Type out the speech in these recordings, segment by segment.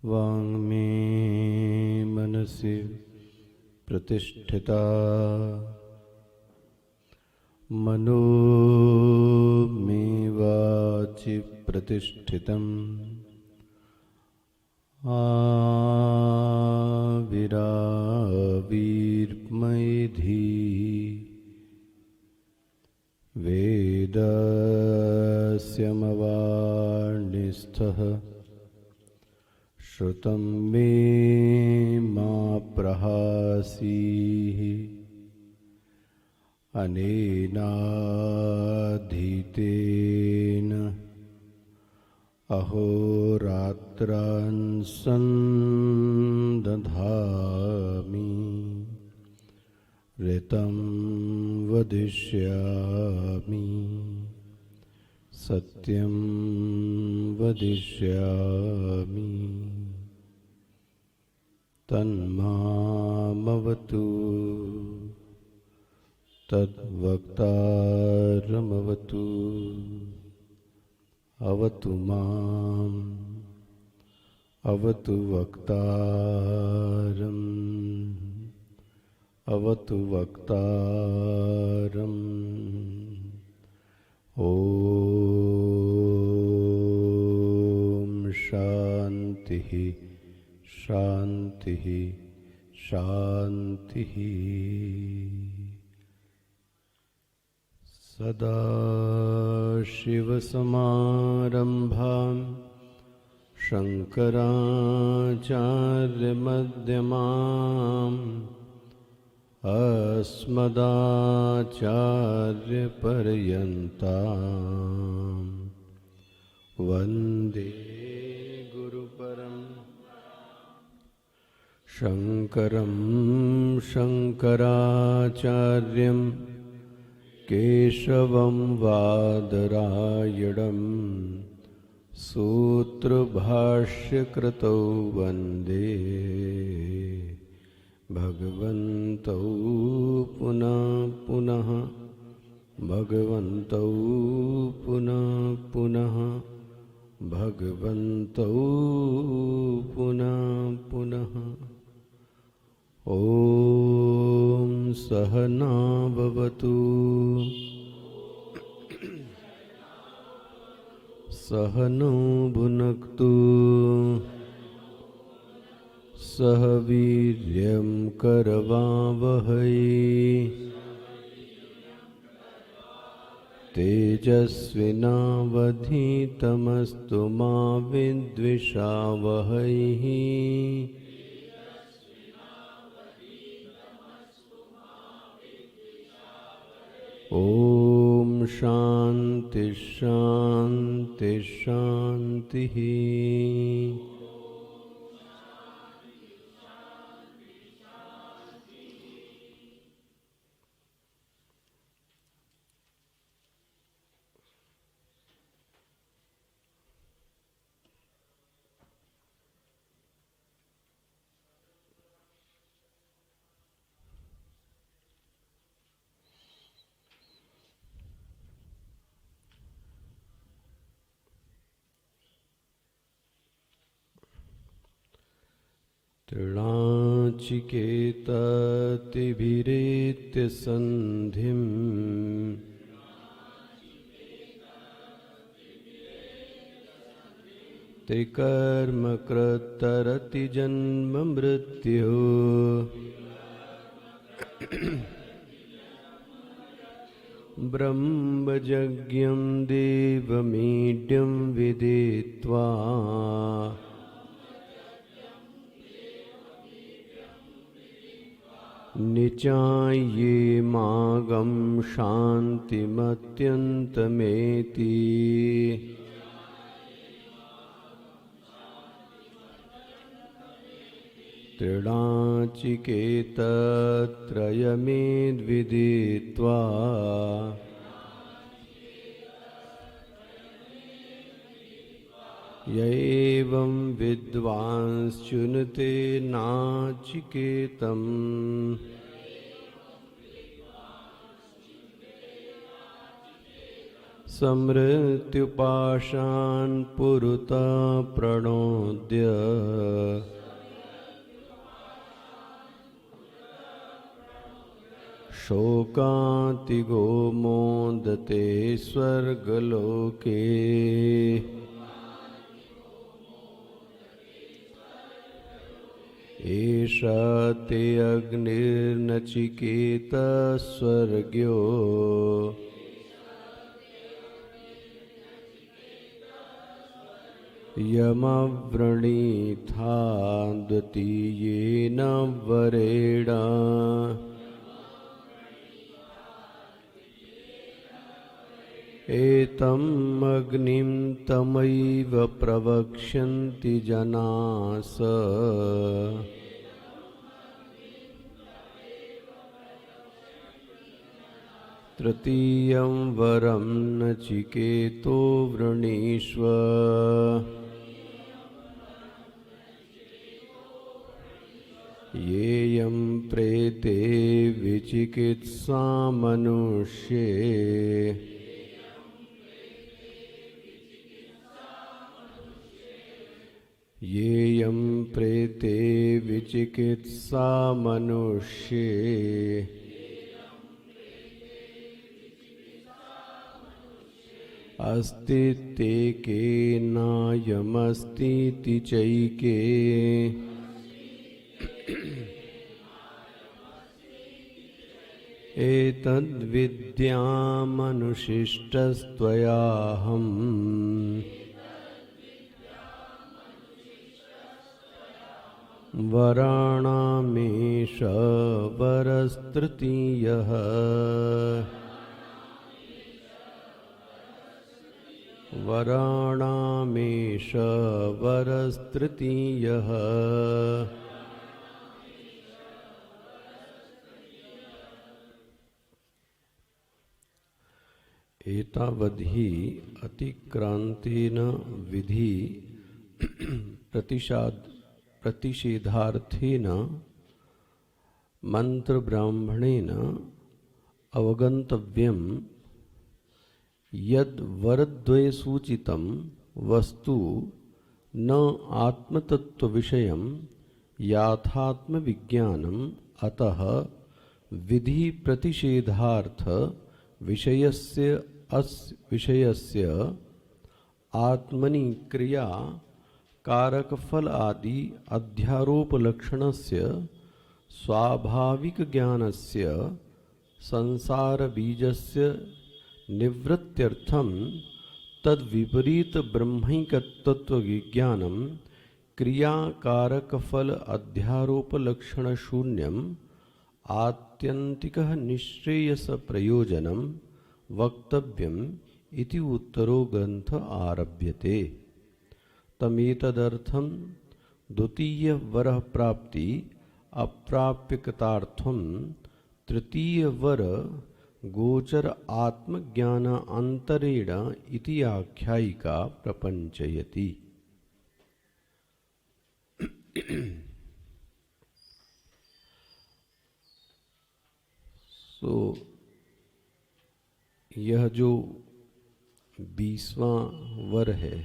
वाङ्मे मनसि प्रतिष्ठिता मनो मे वाचि प्रतिष्ठितम् आविराविर्मैधी वेदस्यमवाणिस्थः श्रुतं मे मा प्रहासीः अनेनाधीतेन अहोरात्रान् सन्दधामि ऋतं वदिष्यामि सत्यं वदिष्यामि तन्मामवतु तद्वक्तारमवतु अवतु माम् अवतु वक्तारम् अवतु वक्तारम् ॐ शान्तिः शान्तिः शान्तिः। सदाशिवसमारम्भां शङ्कराचार्यमध्यमाम् अस्मदाचार्यपर्यन्तां वन्दे गुरुपरं शङ्करं शङ्कराचार्यं केशवं वादरायणं सूत्रभाष्यकृतौ वन्दे भगवन्तौ पुनः पुनः भगवन्तौ पुनः पुनः भगवन्तौ पुनः पुनः। ॐ सहना भवतु सहनौ भुनक्तु सह वीर्यं करवावहै तेजस्विनावधीतमस्तु मा विद्विषावहै। ॐ शान्ति शान्ति शान्तिः। तृणाचिकेततिभिरेत्य सन्धिं त्रिकर्मकृत्तरति जन्म मृत्यु ब्रह्मयज्ञं देवमीड्यं विदित्वा निचाये मागं शान्तिमत्यन्तमेति तृणाचिकेतत्रयमेद्विदित्वा य एवं विद्वांश्चुनते नाचिकेतम् समृत्युपाशान् पुरतः प्रणोद्य शोकातिगो मोदते स्वर्गलोके एष ते अग्निर्नचिकेतः स्वर्ग्यो यमव्रणीथा द्वितीयेन वरेण एतम् अग्निं तमैव प्रवक्ष्यन्ति जनास तृतीयं वरं नचिकेतो वृणीष्व येयं प्रेते विचिकित्सा मनुष्ये येयं प्रेते विचिकित्सा मनुष्ये अस्ति ते केनायमस्तीति चैके एतद्विद्यामनुशिष्टस्त्वयाहम् वराणामेष वरस्तृतीयः वराणामेष वरस्तृतीयः एतावद्धि अतिक्रांतेन विधि प्रतिषेधार्थेन मंत्र ब्राह्मणेन अवगंतव्यम यद वरद्वय सूचितं वस्तु न आत्मतत्व विषयं याथात्म विज्ञानम अतः विधि प्रतिषेधार्थ विषयस्य आत्मनि क्रिया कारक फल आदि अध्यारोप लक्षणस्य स्वाभाविक ज्ञानस्य संसार बीजस्य निवृत्त्यर्थम तद विपरीत ब्रह्मैक तत्व विज्ञानम क्रिया कारक फल अध्यारोप लक्षण शून्यम आत्यंतिकः निश्रेयस प्रयोजनम वक्तव्यम इति उत्तरो ग्रंथ आरभ्यते। तमेतदर्थं द्वितीय वरः प्राप्ति अप्राप्यकतार्थं तृतीय वर गोचर आत्मज्ञान अंतरेण इति आख्यायिका प्रपंचयति। सो यह जो 20वां वर है,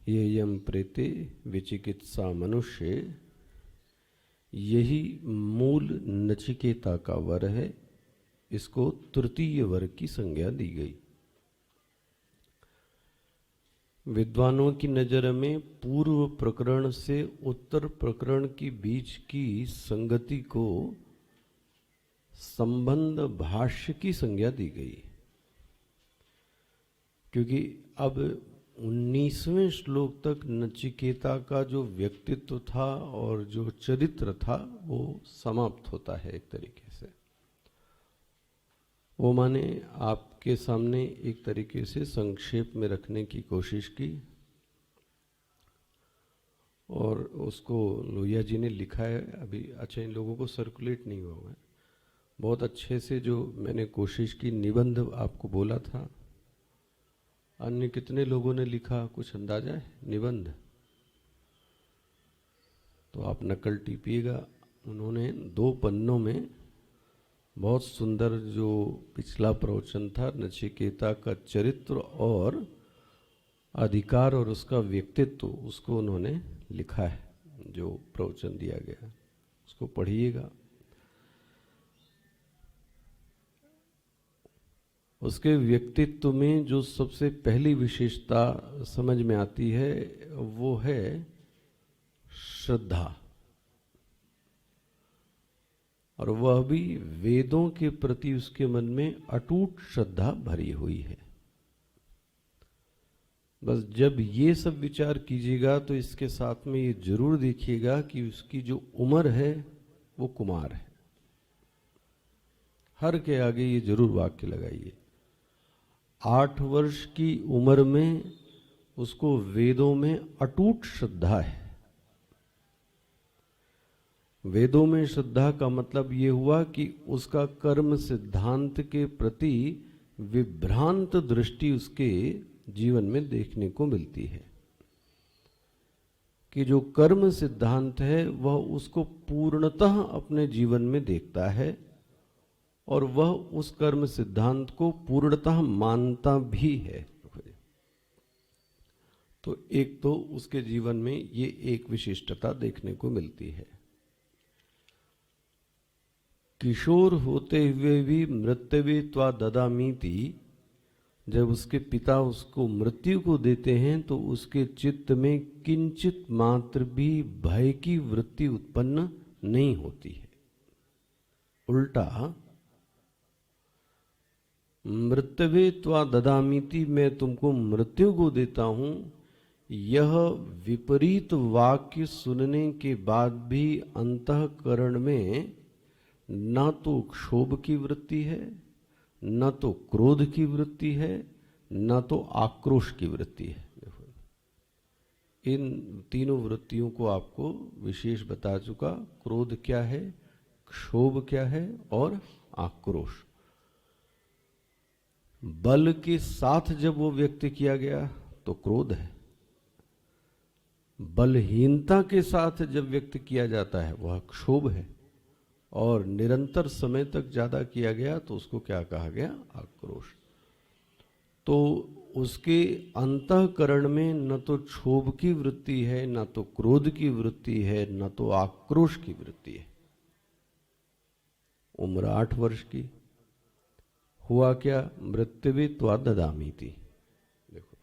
ये यम प्रेते विचिकित्सा मनुष्य, यही मूल नचिकेता का वर है। इसको तृतीय वर की संज्ञा दी गई। विद्वानों की नजर में पूर्व प्रकरण से उत्तर प्रकरण के बीच की संगति को संबंध भाष्य की संज्ञा दी गई, क्योंकि अब 19वें श्लोक तक नचिकेता का जो व्यक्तित्व था और जो चरित्र था वो समाप्त होता है एक तरीके से। वो मैंने आपके सामने एक तरीके से संक्षेप में रखने की कोशिश की और उसको लोहिया जी ने लिखा है। अभी अच्छा इन लोगों को सर्कुलेट नहीं हुआ है। बहुत अच्छे से जो मैंने कोशिश की, निबंध आपको बोला था अन्य कितने लोगों ने लिखा, कुछ अंदाजा है? निबंध तो आप नकल टीपिएगा। उन्होंने 2 पन्नों में बहुत सुंदर जो पिछला प्रवचन था नचिकेता का चरित्र और अधिकार और उसका व्यक्तित्व, उसको उन्होंने लिखा है। जो प्रवचन दिया गया उसको पढ़िएगा। उसके व्यक्तित्व में जो सबसे पहली विशेषता समझ में आती है वो है श्रद्धा, और वह भी वेदों के प्रति उसके मन में अटूट श्रद्धा भरी हुई है। बस जब ये सब विचार कीजिएगा तो इसके साथ में ये जरूर देखिएगा कि उसकी जो उम्र है वो कुमार है। हर के आगे ये जरूर वाक्य लगाइए। 8 वर्ष की उम्र में उसको वेदों में अटूट श्रद्धा है। वेदों में श्रद्धा का मतलब ये हुआ कि उसका कर्म सिद्धांत के प्रति विभ्रांत दृष्टि उसके जीवन में देखने को मिलती है कि जो कर्म सिद्धांत है वह उसको पूर्णतः अपने जीवन में देखता है और वह उस कर्म सिद्धांत को पूर्णतः मानता भी है। तो एक तो उसके जीवन में ये एक विशिष्टता देखने को मिलती है। किशोर होते हुए भी मृत्यवे त्वा ददामीति, जब उसके पिता उसको मृत्यु को देते हैं तो उसके चित्त में किंचित मात्र भी भय की वृत्ति उत्पन्न नहीं होती है। उल्टा मृत्यवे त्वा ददामीति, मैं तुमको मृत्यु को देता हूं, यह विपरीत वाक्य सुनने के बाद भी अंतःकरण में न तो क्षोभ की वृत्ति है, न तो क्रोध की वृत्ति है, न तो आक्रोश की वृत्ति है। इन तीनों वृत्तियों को आपको विशेष बता चुका। क्रोध क्या है, क्षोभ क्या है और आक्रोश। बल के साथ जब वो व्यक्त किया गया तो क्रोध है, बलहीनता के साथ जब व्यक्त किया जाता है वह क्षोभ है, और निरंतर समय तक ज्यादा किया गया तो उसको क्या कहा गया, आक्रोश। तो उसके अंतःकरण में न तो क्षोभ की वृत्ति है, न तो क्रोध की वृत्ति है, न तो आक्रोश की वृत्ति है। उम्र 8 वर्ष की, हुआ क्या, मृत्यवे त्वा ददामीति। देखो,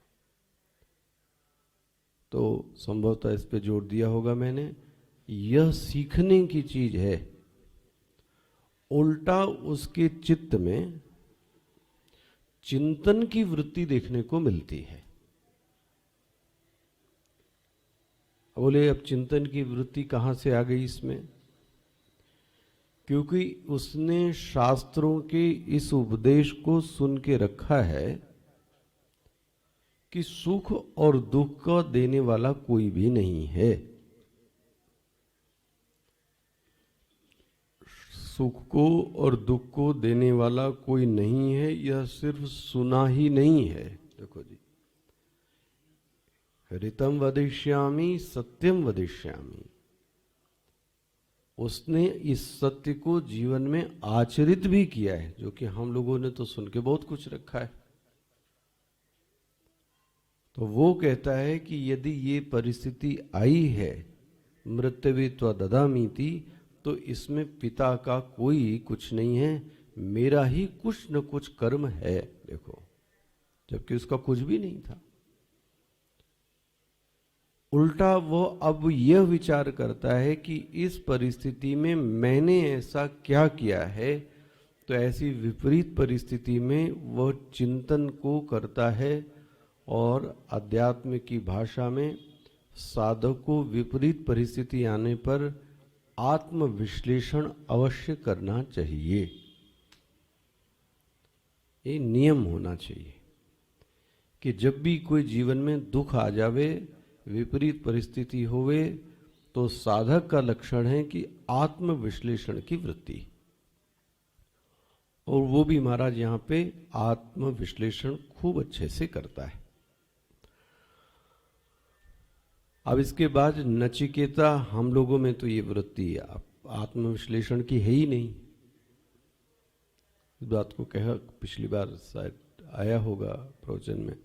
तो संभवतः इस पे जोर दिया होगा मैंने। यह सीखने की चीज है। उल्टा उसके चित्त में चिंतन की वृत्ति देखने को मिलती है। बोले अब चिंतन की वृत्ति कहां से आ गई इसमें? क्योंकि उसने शास्त्रों के इस उपदेश को सुन के रखा है कि सुख और दुख का देने वाला कोई भी नहीं है। सुख को और दुख को देने वाला कोई नहीं है, यह सिर्फ सुना ही नहीं है। देखो जी, ऋतम वदिष्यामि सत्यम वदिष्यामि, उसने इस सत्य को जीवन में आचरित भी किया है, जो कि हम लोगों ने तो सुन के बहुत कुछ रखा है। तो वो कहता है कि यदि ये परिस्थिति आई है मृत्यवे त्वा ददामीति, तो इसमें पिता का कोई कुछ नहीं है, मेरा ही कुछ न कुछ कर्म है। देखो, जबकि उसका कुछ भी नहीं था। उल्टा वो अब यह विचार करता है कि इस परिस्थिति में मैंने ऐसा क्या किया है। तो ऐसी विपरीत परिस्थिति में वह चिंतन को करता है, और अध्यात्म की भाषा में साधक को विपरीत परिस्थिति आने पर आत्मविश्लेषण अवश्य करना चाहिए। ये नियम होना चाहिए कि जब भी कोई जीवन में दुख आ जावे, विपरीत परिस्थिति होवे, तो साधक का लक्षण है कि आत्मविश्लेषण की वृत्ति। और वो भी महाराज यहाँ पे आत्मविश्लेषण खूब अच्छे से करता है। अब इसके बाद नचिकेता, हम लोगों में तो ये वृत्ति आत्मविश्लेषण की है ही नहीं। इस बात को कहा पिछली बार शायद आया होगा प्रवचन में।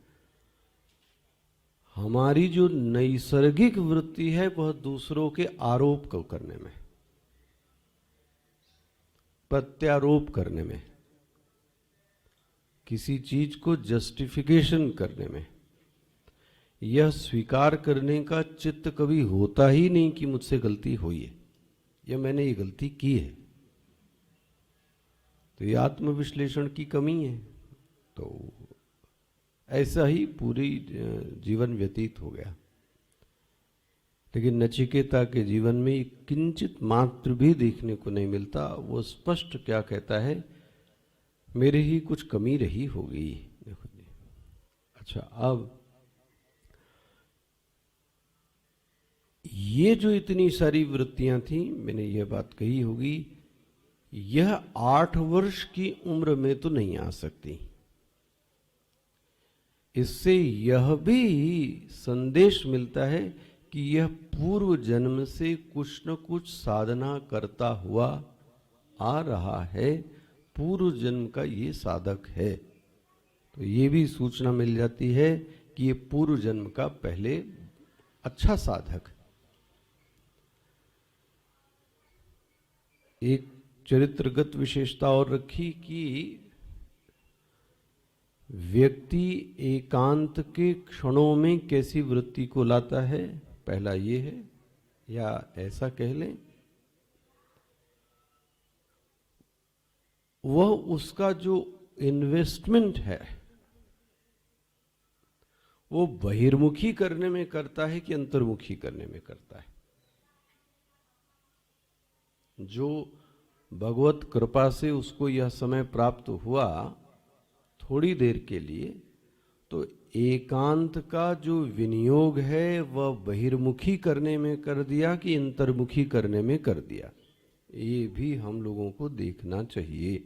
हमारी जो नैसर्गिक वृत्ति है वह दूसरों के आरोप को करने में, प्रत्यारोप करने में, किसी चीज को जस्टिफिकेशन करने में। यह स्वीकार करने का चित्त कभी होता ही नहीं कि मुझसे गलती हुई है या मैंने ये गलती की है। तो ये आत्मविश्लेषण की कमी है। तो ऐसा ही पूरी जीवन व्यतीत हो गया। लेकिन नचिकेता के जीवन में किंचित मात्र भी देखने को नहीं मिलता। वो स्पष्ट क्या कहता है, मेरे ही कुछ कमी रही होगी। देखो जी, अच्छा, अब ये जो इतनी सारी वृत्तियां थी, मैंने यह बात कही होगी, यह 8 वर्ष की उम्र में तो नहीं आ सकती। इससे यह भी संदेश मिलता है कि यह पूर्व जन्म से कुछ न कुछ साधना करता हुआ आ रहा है, पूर्व जन्म का ये साधक है। तो ये भी सूचना मिल जाती है कि ये पूर्व जन्म का पहले अच्छा साधक। एक चरित्रगत विशेषता और रखी कि व्यक्ति एकांत के क्षणों में कैसी वृत्ति को लाता है। पहला ये है, या ऐसा कह लें, वह उसका जो इन्वेस्टमेंट है वो बहिर्मुखी करने में करता है कि अंतर्मुखी करने में करता है। जो भगवत कृपा से उसको यह समय प्राप्त हुआ थोड़ी देर के लिए, तो एकांत का जो विनियोग है वह बहिर्मुखी करने में कर दिया कि अंतर्मुखी करने में कर दिया। ये भी हम लोगों को देखना चाहिए।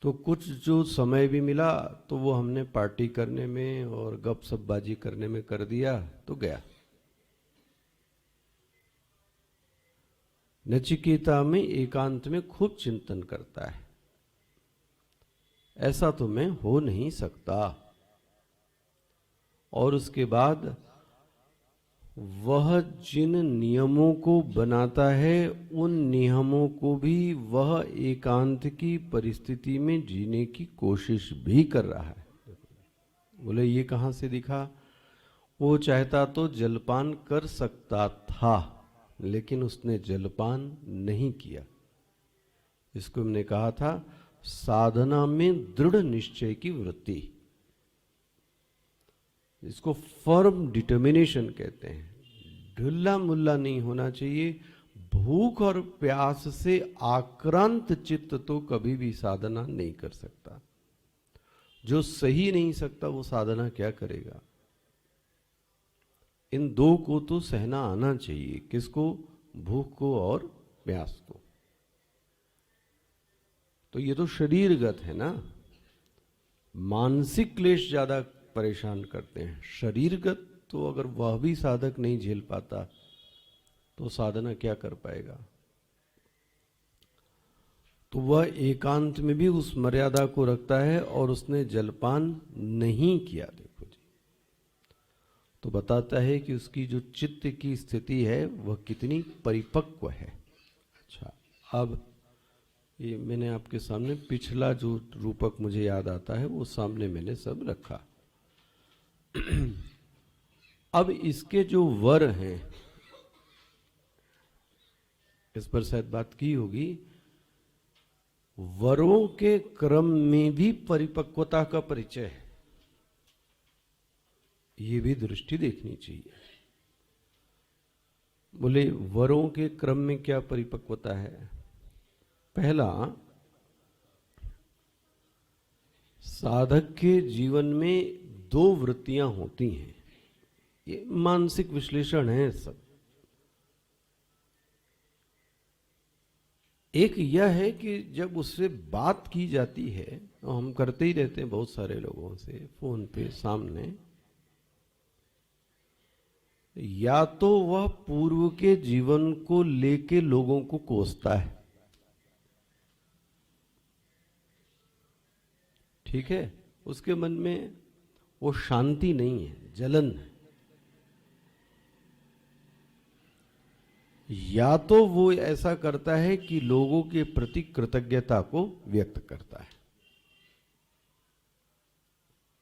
तो कुछ जो समय भी मिला तो वो हमने पार्टी करने में और गपशपबाजी करने में कर दिया तो गया। नचिकेता में एकांत में खूब चिंतन करता है। ऐसा तो मैं हो नहीं सकता। और उसके बाद वह जिन नियमों को बनाता है उन नियमों को भी वह एकांत की परिस्थिति में जीने की कोशिश भी कर रहा है। बोले ये कहाँ से दिखा? वो चाहता तो जलपान कर सकता था, लेकिन उसने जलपान नहीं किया। इसको हमने कहा था साधना में दृढ़ निश्चय की वृत्ति। इसको फर्म डिटर्मिनेशन कहते हैं। ढुल्ला मुल्ला नहीं होना चाहिए। भूख और प्यास से आक्रांत चित्त तो कभी भी साधना नहीं कर सकता। जो सही नहीं सकता वो साधना क्या करेगा? इन दो को तो सहना आना चाहिए। किसको? भूख को और प्यास को। तो ये तो शरीरगत है ना। मानसिक क्लेश ज्यादा परेशान करते हैं। शरीरगत तो अगर वह भी साधक नहीं झेल पाता तो साधना क्या कर पाएगा? तो वह एकांत में भी उस मर्यादा को रखता है और उसने जलपान नहीं किया। देखो जी, तो बताता है कि उसकी जो चित्त की स्थिति है वह कितनी परिपक्व है। अच्छा, अब ये मैंने आपके सामने पिछला जो रूपक मुझे याद आता है वो सामने मैंने सब रखा। अब इसके जो वर हैं, इस पर शायद बात की होगी। वरों के क्रम में भी परिपक्वता का परिचय है। ये भी दृष्टि देखनी चाहिए। बोले वरों के क्रम में क्या परिपक्वता है? पहला, साधक के जीवन में 2 वृत्तियां होती हैं। ये मानसिक विश्लेषण है सब। एक यह है कि जब उससे बात की जाती है, तो हम करते ही रहते हैं बहुत सारे लोगों से फोन पे सामने, या तो वह पूर्व के जीवन को लेके लोगों को कोसता है, ठीक है, उसके मन में वो शांति नहीं है, जलन है। या तो वो ऐसा करता है कि लोगों के प्रति कृतज्ञता को व्यक्त करता है।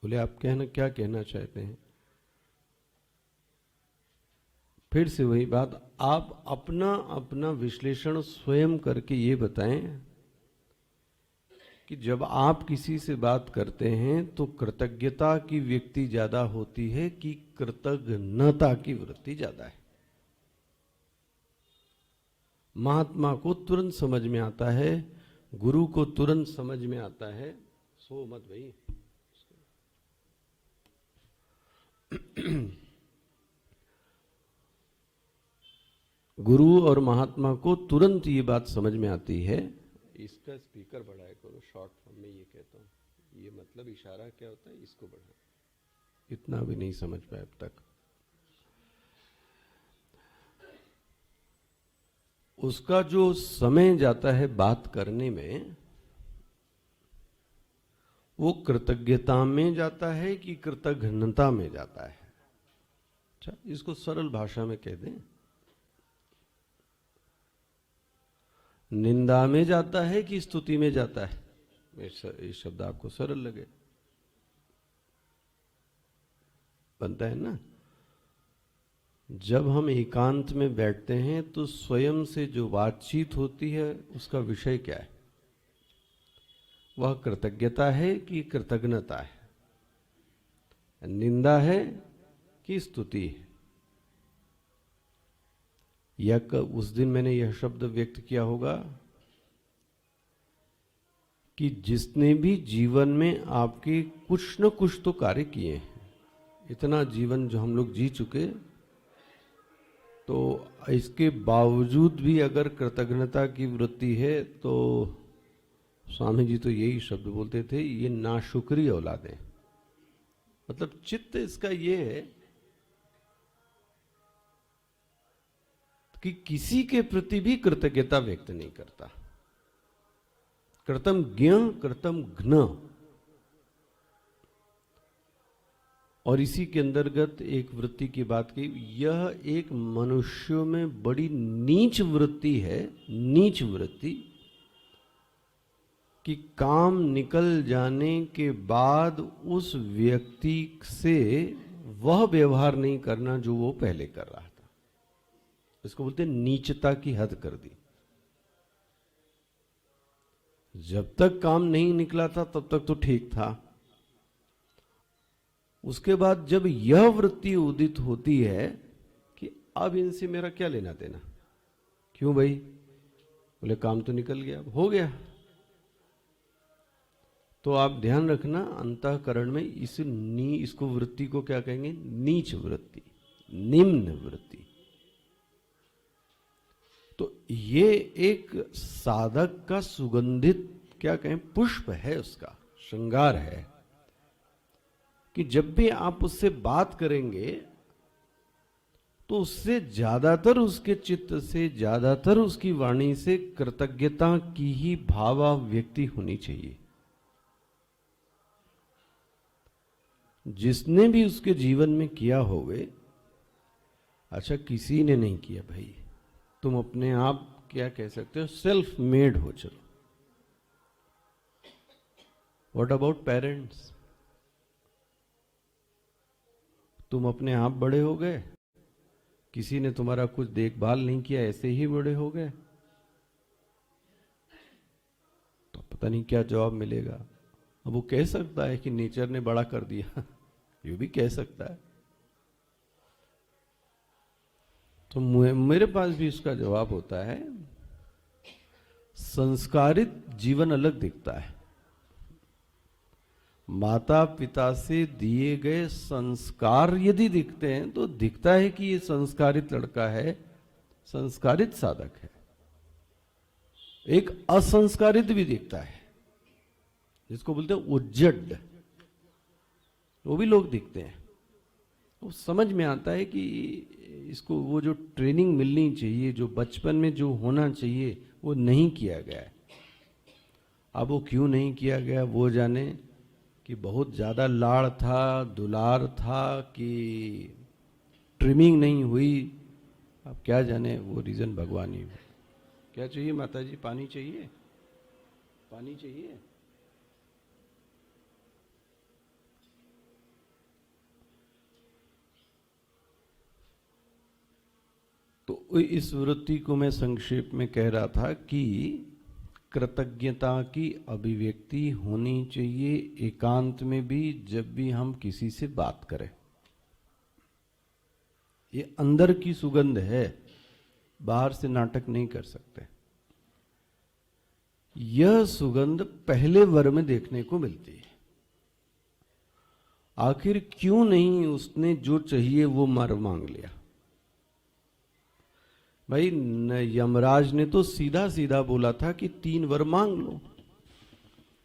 बोले आप क्या कहना चाहते हैं? फिर से वही बात, आप अपना अपना विश्लेषण स्वयं करके ये बताएं कि जब आप किसी से बात करते हैं तो कृतज्ञता की व्यक्ति ज्यादा होती है कि कृतज्ञता की वृत्ति ज्यादा है? महात्मा को तुरंत समझ में आता है, गुरु को तुरंत समझ में आता है। सो मत भाई। गुरु और महात्मा को तुरंत ये बात समझ में आती है। इसका स्पीकर बढ़ाया करो, शॉर्ट फॉर्म में ये कहता हूं, ये मतलब इशारा क्या होता है, इसको बढ़ा, इतना भी नहीं समझ पाए अब तक। उसका जो समय जाता है बात करने में, वो कृतज्ञता में जाता है कि कृतघ्नता में जाता है? अच्छा, इसको सरल भाषा में कह दें, निंदा में जाता है कि स्तुति में जाता है? ये शब्द आपको सरल लगे, बनता है ना? जब हम एकांत में बैठते हैं तो स्वयं से जो बातचीत होती है उसका विषय क्या है? वह कृतज्ञता है कि कृतज्ञता है? निंदा है कि स्तुति है? या उस दिन मैंने यह शब्द व्यक्त किया होगा कि जिसने भी जीवन में आपके कुछ न कुछ तो कार्य किए हैं, इतना जीवन जो हम लोग जी चुके, तो इसके बावजूद भी अगर कृतज्ञता की वृत्ति है तो स्वामी जी तो यही शब्द बोलते थे, ये नाशुक्री औलादे। मतलब चित्त इसका ये है कि किसी के प्रति भी कृतज्ञता व्यक्त नहीं करता। कृतम ज्ञ कृतम घ्न। और इसी के अंतर्गत एक वृत्ति की बात की, यह एक मनुष्यों में बड़ी नीच वृत्ति है, नीच वृत्ति, कि काम निकल जाने के बाद उस व्यक्ति से वह व्यवहार नहीं करना जो वो पहले कर रहा था। इसको बोलते हैं नीचता की हद कर दी। जब तक काम नहीं निकला था तब तक तो ठीक था, उसके बाद जब यह वृत्ति उदित होती है कि अब इनसे मेरा क्या लेना देना, क्यों भाई, बोले काम तो निकल गया, हो गया, तो आप ध्यान रखना अंतःकरण में इसको वृत्ति को क्या कहेंगे? नीच वृत्ति, निम्न वृत्ति। तो ये एक साधक का सुगंधित क्या कहें, पुष्प है, उसका श्रृंगार है, कि जब भी आप उससे बात करेंगे तो उससे ज्यादातर, उसके चित्त से ज्यादातर उसकी वाणी से कृतज्ञता की ही भावाव्यक्ति होनी चाहिए। जिसने भी उसके जीवन में किया होवे, अच्छा किसी ने नहीं किया भाई, तुम अपने आप क्या कह सकते हो, सेल्फ मेड हो। चलो, व्हाट अबाउट पेरेंट्स? तुम अपने आप बड़े हो गए, किसी ने तुम्हारा कुछ देखभाल नहीं किया, ऐसे ही बड़े हो गए, तो पता नहीं क्या जवाब मिलेगा। अब वो कह सकता है कि नेचर ने बड़ा कर दिया, ये भी कह सकता है। तो मेरे पास भी इसका जवाब होता है, संस्कारित जीवन अलग दिखता है। माता पिता से दिए गए संस्कार यदि दिखते हैं तो दिखता है कि ये संस्कारित लड़का है, संस्कारित साधक है। एक असंस्कारित भी दिखता है, जिसको बोलते हैं उज्जड, वो भी लोग दिखते हैं। तो समझ में आता है कि इसको वो जो ट्रेनिंग मिलनी चाहिए, जो बचपन में जो होना चाहिए, वो नहीं किया गया है। अब वो क्यों नहीं किया गया वो जाने, कि बहुत ज़्यादा लाड़ था, दुलार था, कि ट्रिमिंग नहीं हुई, अब क्या जाने वो रीज़न भगवान ही। क्या चाहिए माता जी? पानी चाहिए? पानी चाहिए? तो इस वृत्ति को मैं संक्षेप में कह रहा था कि कृतज्ञता की अभिव्यक्ति होनी चाहिए एकांत में भी, जब भी हम किसी से बात करें। ये अंदर की सुगंध है, बाहर से नाटक नहीं कर सकते। यह सुगंध पहले वर में देखने को मिलती है। आखिर क्यों नहीं उसने जो चाहिए वो वर मांग लिया? भाई यमराज ने तो सीधा सीधा बोला था कि 3 वर मांग लो,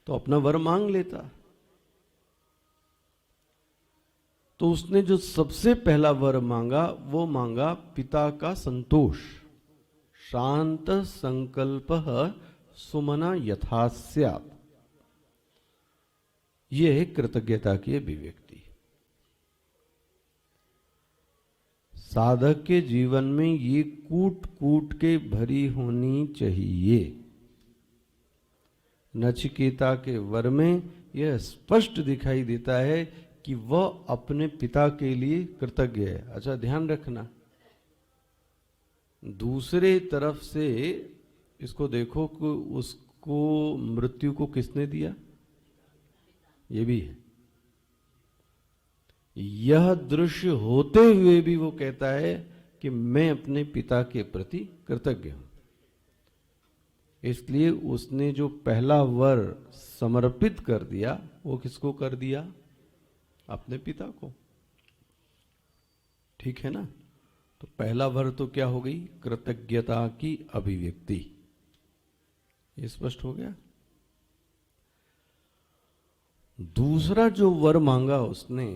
तो अपना वर मांग लेता। तो उसने जो सबसे पहला वर मांगा वो मांगा पिता का संतोष। शांत संकल्प सुमना यथा स्यात्। यह है कृतज्ञता की अभिव्यक्ति। साधक के जीवन में ये कूट कूट के भरी होनी चाहिए। नचिकेता के वर में यह स्पष्ट दिखाई देता है कि वह अपने पिता के लिए कृतज्ञ है। अच्छा ध्यान रखना, दूसरे तरफ से इसको देखो कि उसको मृत्यु को किसने दिया? ये भी है। यह दृश्य होते हुए भी वो कहता है कि मैं अपने पिता के प्रति कृतज्ञ हूं। इसलिए उसने जो पहला वर समर्पित कर दिया, वो किसको कर दिया? अपने पिता को। ठीक है ना? तो पहला वर तो क्या हो गई? कृतज्ञता की अभिव्यक्ति। ये स्पष्ट हो गया। दूसरा जो वर मांगा उसने,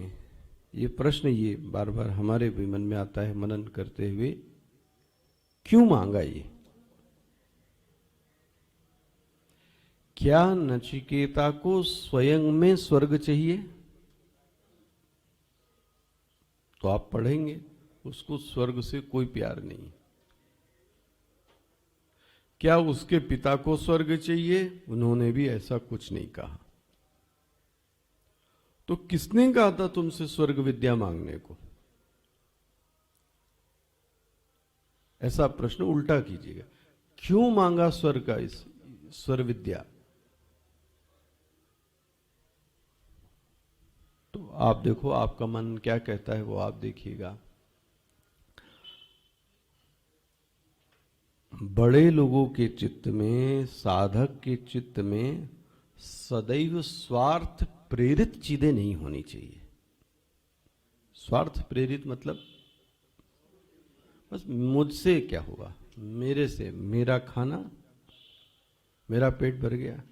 ये प्रश्न ये बार बार हमारे भी मन में आता है मनन करते हुए, क्यों मांगा ये? क्या नचिकेता को स्वयं में स्वर्ग चाहिए? तो आप पढ़ेंगे उसको स्वर्ग से कोई प्यार नहीं। क्या उसके पिता को स्वर्ग चाहिए? उन्होंने भी ऐसा कुछ नहीं कहा। तो किसने कहा था तुमसे स्वर्ग विद्या मांगने को? ऐसा प्रश्न उल्टा कीजिएगा, क्यों मांगा स्वर्ग का, इस स्वर विद्या? तो आप देखो आपका मन क्या कहता है वो आप देखिएगा। बड़े लोगों के चित्त में, साधक के चित्त में सदैव स्वार्थ प्रेरित चीजें नहीं होनी चाहिए। स्वार्थ प्रेरित मतलब बस मुझसे क्या हुआ, मेरे से, मेरा खाना, मेरा पेट भर गया,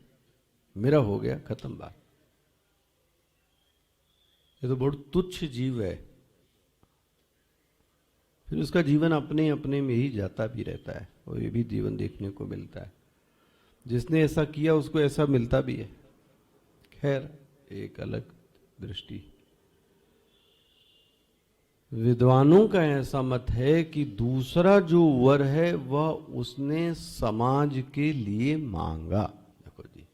मेरा हो गया, खत्म बात। ये तो बहुत तुच्छ जीव है। फिर उसका जीवन अपने अपने में ही जाता भी रहता है, और ये भी जीवन देखने को मिलता है। जिसने ऐसा किया उसको ऐसा मिलता भी है। खैर एक अलग दृष्टि। विद्वानों का ऐसा मत है कि दूसरा जो वर है वह उसने समाज के लिए मांगा। देखो जी,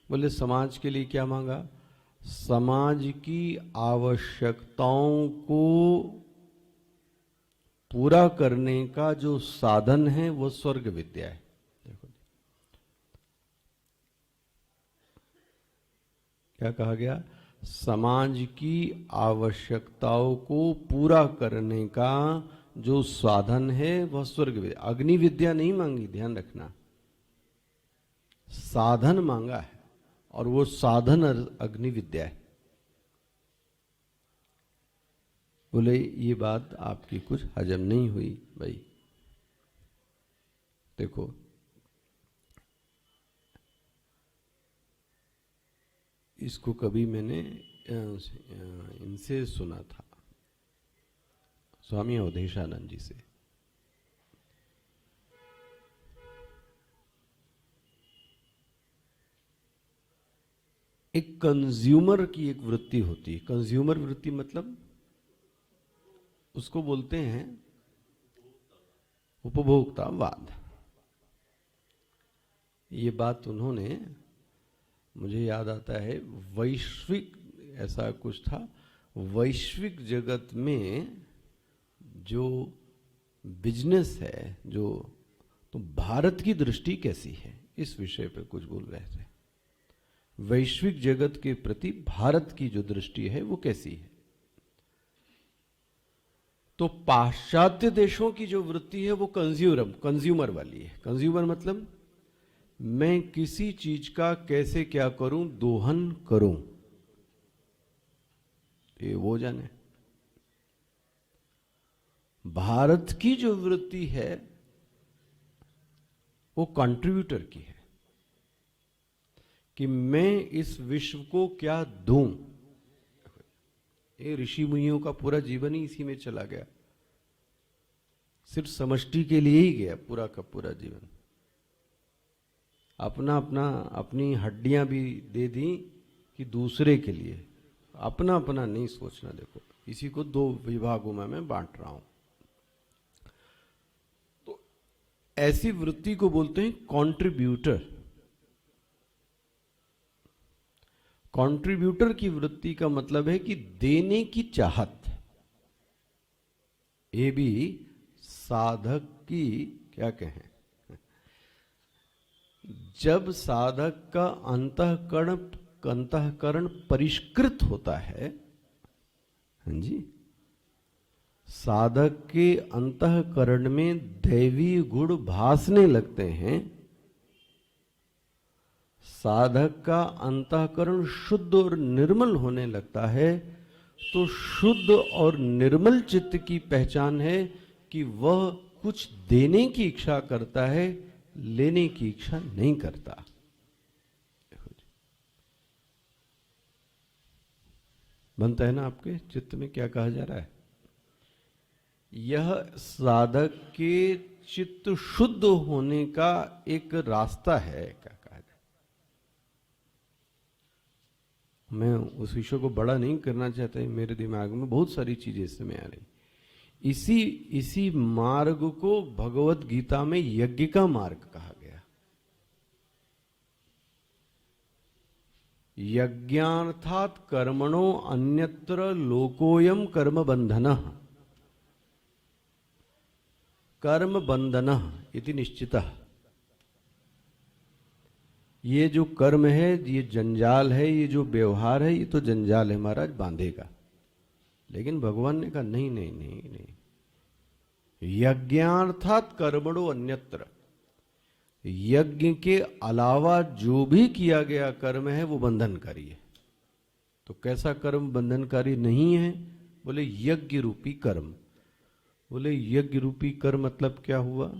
बोले समाज के लिए क्या मांगा? समाज की आवश्यकताओं को पूरा करने का जो साधन है वो स्वर्ग विद्या है। देखो क्या कहा गया? समाज की आवश्यकताओं को पूरा करने का जो साधन है वह स्वर्ग विद्या। अग्नि विद्या नहीं मांगी, ध्यान रखना, साधन मांगा है, और वो साधन अग्नि विद्या है। बोले ये बात आपकी कुछ हजम नहीं हुई भाई। देखो इसको कभी मैंने इनसे सुना था, स्वामी अवधेशानंद जी से। एक कंज्यूमर की एक वृत्ति होती है। कंज्यूमर वृत्ति मतलब उसको बोलते हैं उपभोक्तावाद। ये बात उन्होंने, मुझे याद आता है, वैश्विक, ऐसा कुछ था, वैश्विक जगत में जो बिजनेस है, जो, तो भारत की दृष्टि कैसी है, इस विषय पे कुछ बोल रहे थे। वैश्विक जगत के प्रति भारत की जो दृष्टि है वो कैसी है। तो पाश्चात्य देशों की जो वृत्ति है वो कंज्यूमर वाली है। कंज्यूमर मतलब मैं किसी चीज का कैसे क्या करूं, दोहन करूं, ये वो जाने। भारत की जो वृत्ति है वो कंट्रीब्यूटर की है कि मैं इस विश्व को क्या दूं। ये ऋषि मुनियों का पूरा जीवन ही इसी में चला गया, सिर्फ समष्टि के लिए ही गया पूरा का पूरा जीवन। अपनी हड्डियां भी दे दी कि दूसरे के लिए, अपना अपना नहीं सोचना। देखो, इसी को दो विभागों में मैं बांट रहा हूं। तो ऐसी वृत्ति को बोलते हैं कंट्रीब्यूटर। कंट्रीब्यूटर की वृत्ति का मतलब है कि देने की चाहत। ये भी साधक की, क्या कहें, जब साधक का अंतःकरण परिष्कृत होता है, हाँ जी, साधक के अंतःकरण में दैवी गुण भासने लगते हैं, साधक का अंतःकरण शुद्ध और निर्मल होने लगता है, तो शुद्ध और निर्मल चित्त की पहचान है कि वह कुछ देने की इच्छा करता है, लेने की इच्छा नहीं करता। बनता है ना आपके चित्त में क्या कहा जा रहा है? यह साधक के चित्त शुद्ध होने का एक रास्ता है, क्या कहा जाए। मैं उस विषय को बड़ा नहीं करना चाहता, मेरे दिमाग में बहुत सारी चीजें इस समय आ रही। इसी मार्ग को भगवत गीता में यज्ञ का मार्ग कहा गया। यज्ञार्थात कर्मणो अन्यत्र लोकोयम कर्म बंधनः, कर्म बंधनः इति निश्चितः। ये जो कर्म है, ये जंजाल है, ये जो व्यवहार है, ये तो जंजाल है महाराज, बांधेगा। लेकिन भगवान ने कहा नहीं नहीं नहीं नहीं, यज्ञार्थात कर्मणो अन्यत्र, यज्ञ के अलावा जो भी किया गया कर्म है वो बंधनकारी है। तो कैसा कर्म बंधनकारी नहीं है? बोले यज्ञ रूपी कर्म। बोले यज्ञ रूपी कर्म मतलब क्या हुआ?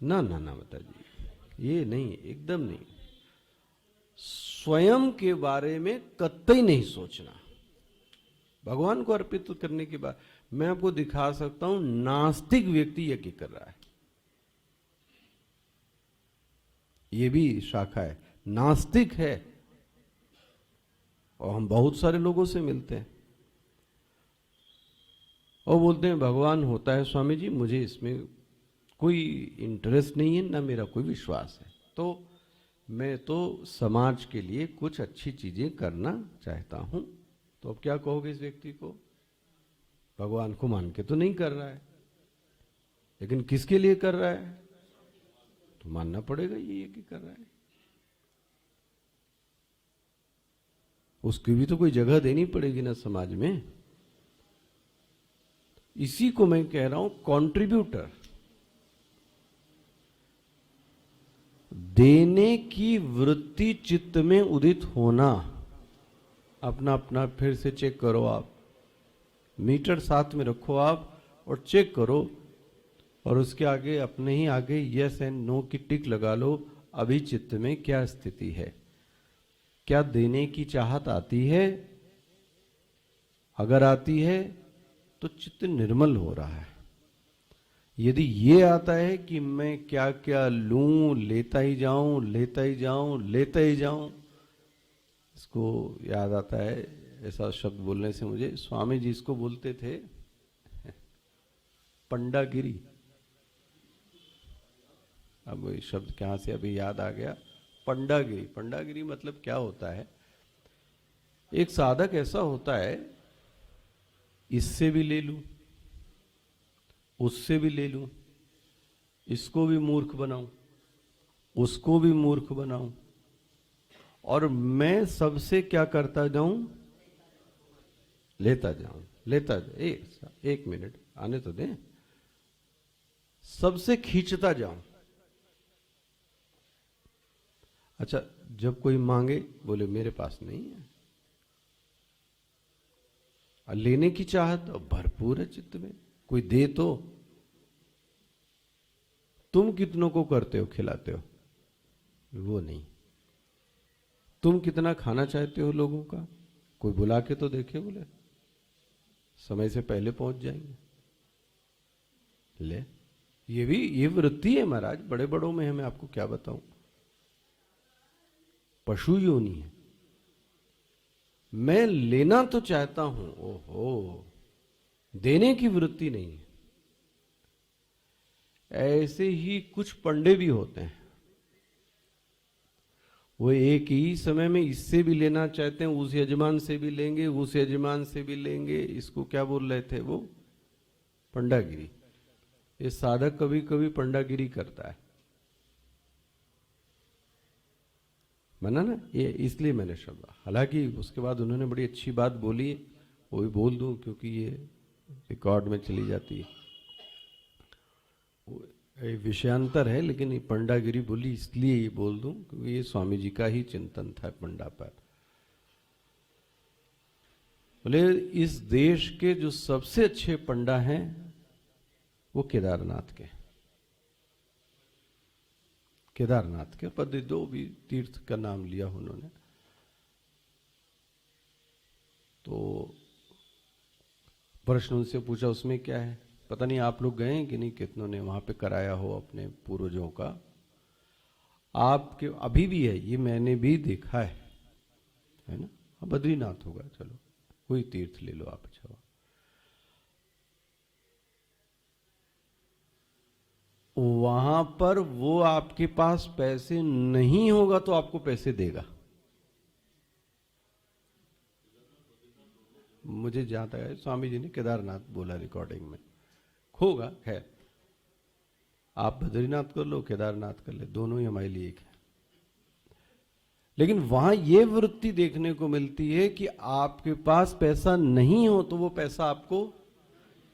ना ना ना बता जी, ये नहीं, एकदम नहीं। स्वयं के बारे में कतई नहीं सोचना। भगवान को अर्पित करने के बाद मैं आपको दिखा सकता हूं, नास्तिक व्यक्ति यज्ञ कर रहा है। ये भी शाखा है, नास्तिक है, और हम बहुत सारे लोगों से मिलते हैं और बोलते हैं भगवान होता है स्वामी जी, मुझे इसमें कोई इंटरेस्ट नहीं है, ना मेरा कोई विश्वास है, तो मैं तो समाज के लिए कुछ अच्छी चीजें करना चाहता हूं। तो अब क्या कहोगे इस व्यक्ति को? भगवान को मान के तो नहीं कर रहा है, लेकिन किसके लिए कर रहा है? तो मानना पड़ेगा ये कि कर रहा है। उसकी भी तो कोई जगह देनी पड़ेगी ना समाज में। इसी को मैं कह रहा हूं कंट्रीब्यूटर। देने की वृत्ति चित्त में उदित होना। अपना अपना फिर से चेक करो, आप मीटर साथ में रखो आप और चेक करो, और उसके आगे अपने ही आगे यस एंड नो की टिक लगा लो। अभी चित्त में क्या स्थिति है? क्या देने की चाहत आती है? अगर आती है तो चित्त निर्मल हो रहा है। यदि ये आता है कि मैं क्या क्या लूं, लेता ही जाऊं, लेता ही जाऊं, लेता ही जाऊं, इसको याद आता है ऐसा शब्द बोलने से मुझे, स्वामी जी इसको बोलते थे पंडागिरी। अब वही शब्द कहाँ से अभी याद आ गया, पंडागिरी। पंडागिरी मतलब क्या होता है? एक साधक ऐसा होता है, इससे भी ले लूं, उससे भी ले लूं, इसको भी मूर्ख बनाऊं, उसको भी मूर्ख बनाऊं, और मैं सबसे क्या करता जाऊं? लेता जाऊं, लेता जाऊं। एक मिनट आने तो दें। सबसे खींचता जाऊं। अच्छा, जब कोई मांगे, बोले मेरे पास नहीं है, और लेने की चाहत भरपूर है चित्त में, कोई दे तो। तुम कितनों को करते हो, खिलाते हो? वो नहीं। तुम कितना खाना चाहते हो लोगों का? कोई बुला के तो देखे, बोले समय से पहले पहुंच जाएंगे। ले, ये भी ये वृत्ति है महाराज, बड़े बड़ों में है, मैं आपको क्या बताऊं। पशु योनि है। मैं लेना तो चाहता हूं, ओहो, देने की वृत्ति नहीं है। ऐसे ही कुछ पंडे भी होते हैं, वो एक ही समय में इससे भी लेना चाहते हैं, उस यजमान से भी लेंगे, उस यजमान से भी लेंगे। इसको क्या बोल रहे थे वो? पंडागिरी। ये साधक कभी कभी पंडागिरी करता है, माना ना ये, इसलिए मैंने शब्द। हालांकि उसके बाद उन्होंने बड़ी अच्छी बात बोली, वो भी बोल दूं क्योंकि ये रिकॉर्ड में चली जाती है। विषयांतर है, लेकिन ये पंडागिरी बोली इसलिए ये बोल दूं क्योंकि ये स्वामी जी का ही चिंतन था पंडा पर। बोले इस देश के जो सबसे अच्छे पंडा हैं वो केदारनाथ के। केदारनाथ के पद, दो भी तीर्थ का नाम लिया उन्होंने। तो प्रश्न उनसे पूछा उसमें क्या है, पता नहीं आप लोग गए हैं कि नहीं, कितनों ने वहां पे कराया हो अपने पूर्वजों का। आपके अभी भी है, ये मैंने भी देखा है ना। अब बद्रीनाथ होगा, चलो कोई तीर्थ ले लो आप। अच्छा, वहां पर वो आपके पास पैसे नहीं होगा तो आपको पैसे देगा। मुझे जहां तक है, स्वामी जी ने केदारनाथ बोला रिकॉर्डिंग में, होगा। खैर, आप बद्रीनाथ कर लो, केदारनाथ कर ले, दोनों ही हमारे लिए एक है। लेकिन वहां ये वृत्ति देखने को मिलती है कि आपके पास पैसा नहीं हो तो वो पैसा आपको,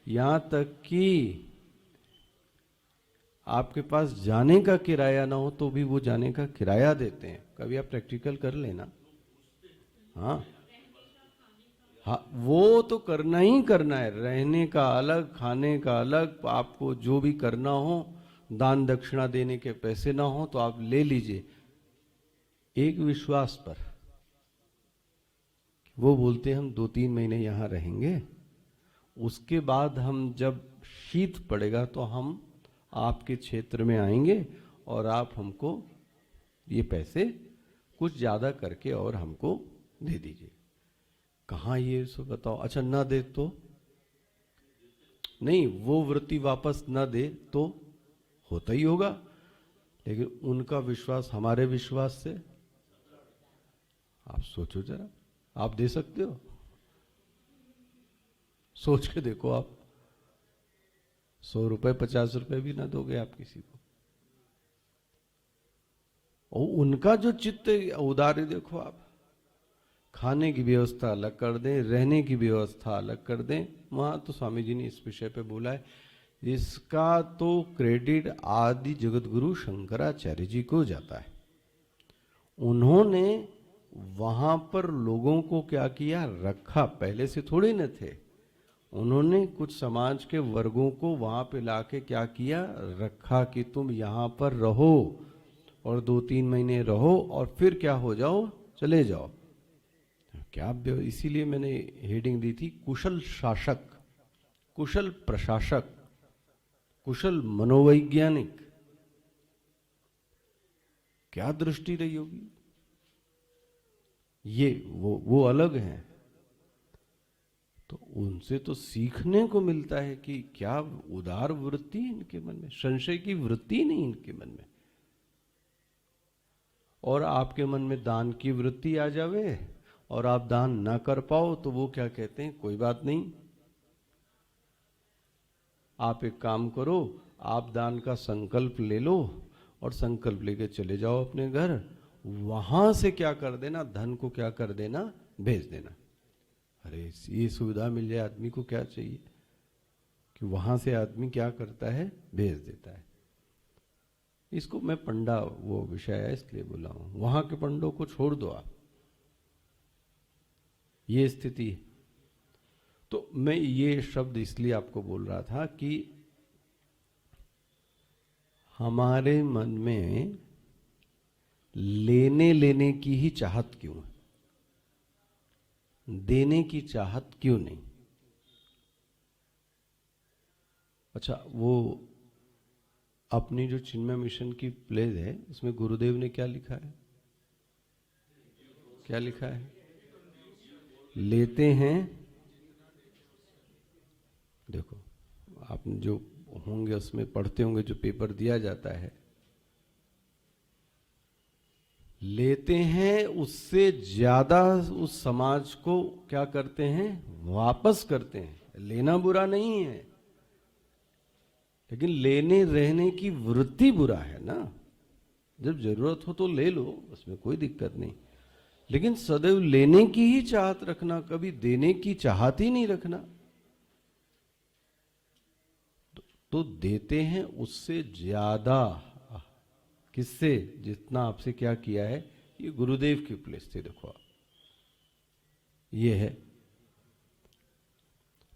यहां तक कि आपके पास जाने का किराया ना हो तो भी वो जाने का किराया देते हैं। कभी आप प्रैक्टिकल कर लेना। हाँ हाँ, वो तो करना ही करना है, रहने का अलग, खाने का अलग। आपको जो भी करना हो, दान दक्षिणा देने के पैसे ना हो तो आप ले लीजिए, एक विश्वास पर। वो बोलते हैं हम 2-3 महीने यहां रहेंगे, उसके बाद हम जब शीत पड़ेगा तो हम आपके क्षेत्र में आएंगे और आप हमको ये पैसे कुछ ज्यादा करके और हमको दे दीजिए। कहाँ ये सो बताओ। अच्छा, ना दे तो नहीं, वो वृत्ति वापस ना दे तो होता ही होगा, लेकिन उनका विश्वास हमारे विश्वास से, आप सोचो जरा, आप दे सकते हो? सोच के देखो आप, 100 रुपए 50 रुपए भी ना दोगे आप किसी को। और उनका जो चित्त उदार है, देखो आप, खाने की व्यवस्था अलग कर दें, रहने की व्यवस्था अलग कर दें। वहां तो स्वामी जी ने इस विषय पे बोला है, इसका तो क्रेडिट आदि जगतगुरु शंकराचार्य जी को जाता है। उन्होंने वहां पर लोगों को क्या किया, रखा। पहले से थोड़े न थे, उन्होंने कुछ समाज के वर्गों को वहां पे लाके क्या किया, रखा कि तुम यहां पर रहो और 2-3 महीने रहो और फिर क्या हो जाओ, चले जाओ। क्या इसीलिए मैंने हेडिंग दी थी, कुशल शासक, कुशल प्रशासक, कुशल मनोवैज्ञानिक। क्या दृष्टि रही होगी, ये वो अलग हैं। तो उनसे तो सीखने को मिलता है कि क्या उदार वृत्ति है इनके मन में, संशय की वृत्ति नहीं इनके मन में। और आपके मन में दान की वृत्ति आ जावे और आप दान ना कर पाओ तो वो क्या कहते हैं, कोई बात नहीं, आप एक काम करो, आप दान का संकल्प ले लो और संकल्प लेके चले जाओ अपने घर, वहां से क्या कर देना, धन को क्या कर देना, भेज देना। अरे ये सुविधा मिल जाए आदमी को, क्या चाहिए कि वहां से आदमी क्या करता है, भेज देता है। इसको मैं पंडा वो विषय है इसलिए बोला हूं, वहां के पंडों को छोड़ दो आप, ये स्थिति है। तो मैं ये शब्द इसलिए आपको बोल रहा था कि हमारे मन में लेने की ही चाहत क्यों है, देने की चाहत क्यों नहीं। अच्छा, वो अपनी जो चिन्मय मिशन की प्लेज है उसमें गुरुदेव ने क्या लिखा है, क्या लिखा है, लेते हैं, देखो आप जो होंगे उसमें पढ़ते होंगे, जो पेपर दिया जाता है, लेते हैं उससे ज्यादा उस समाज को क्या करते हैं, वापस करते हैं। लेना बुरा नहीं है, लेकिन लेने रहने की वृत्ति बुरा है ना। जब जरूरत हो तो ले लो, उसमें कोई दिक्कत नहीं, लेकिन सदैव लेने की ही चाहत रखना, कभी देने की चाहत ही नहीं रखना। तो देते हैं उससे ज्यादा, किससे, जितना आपसे क्या किया है। ये गुरुदेव की प्लेस थी, देखो ये है।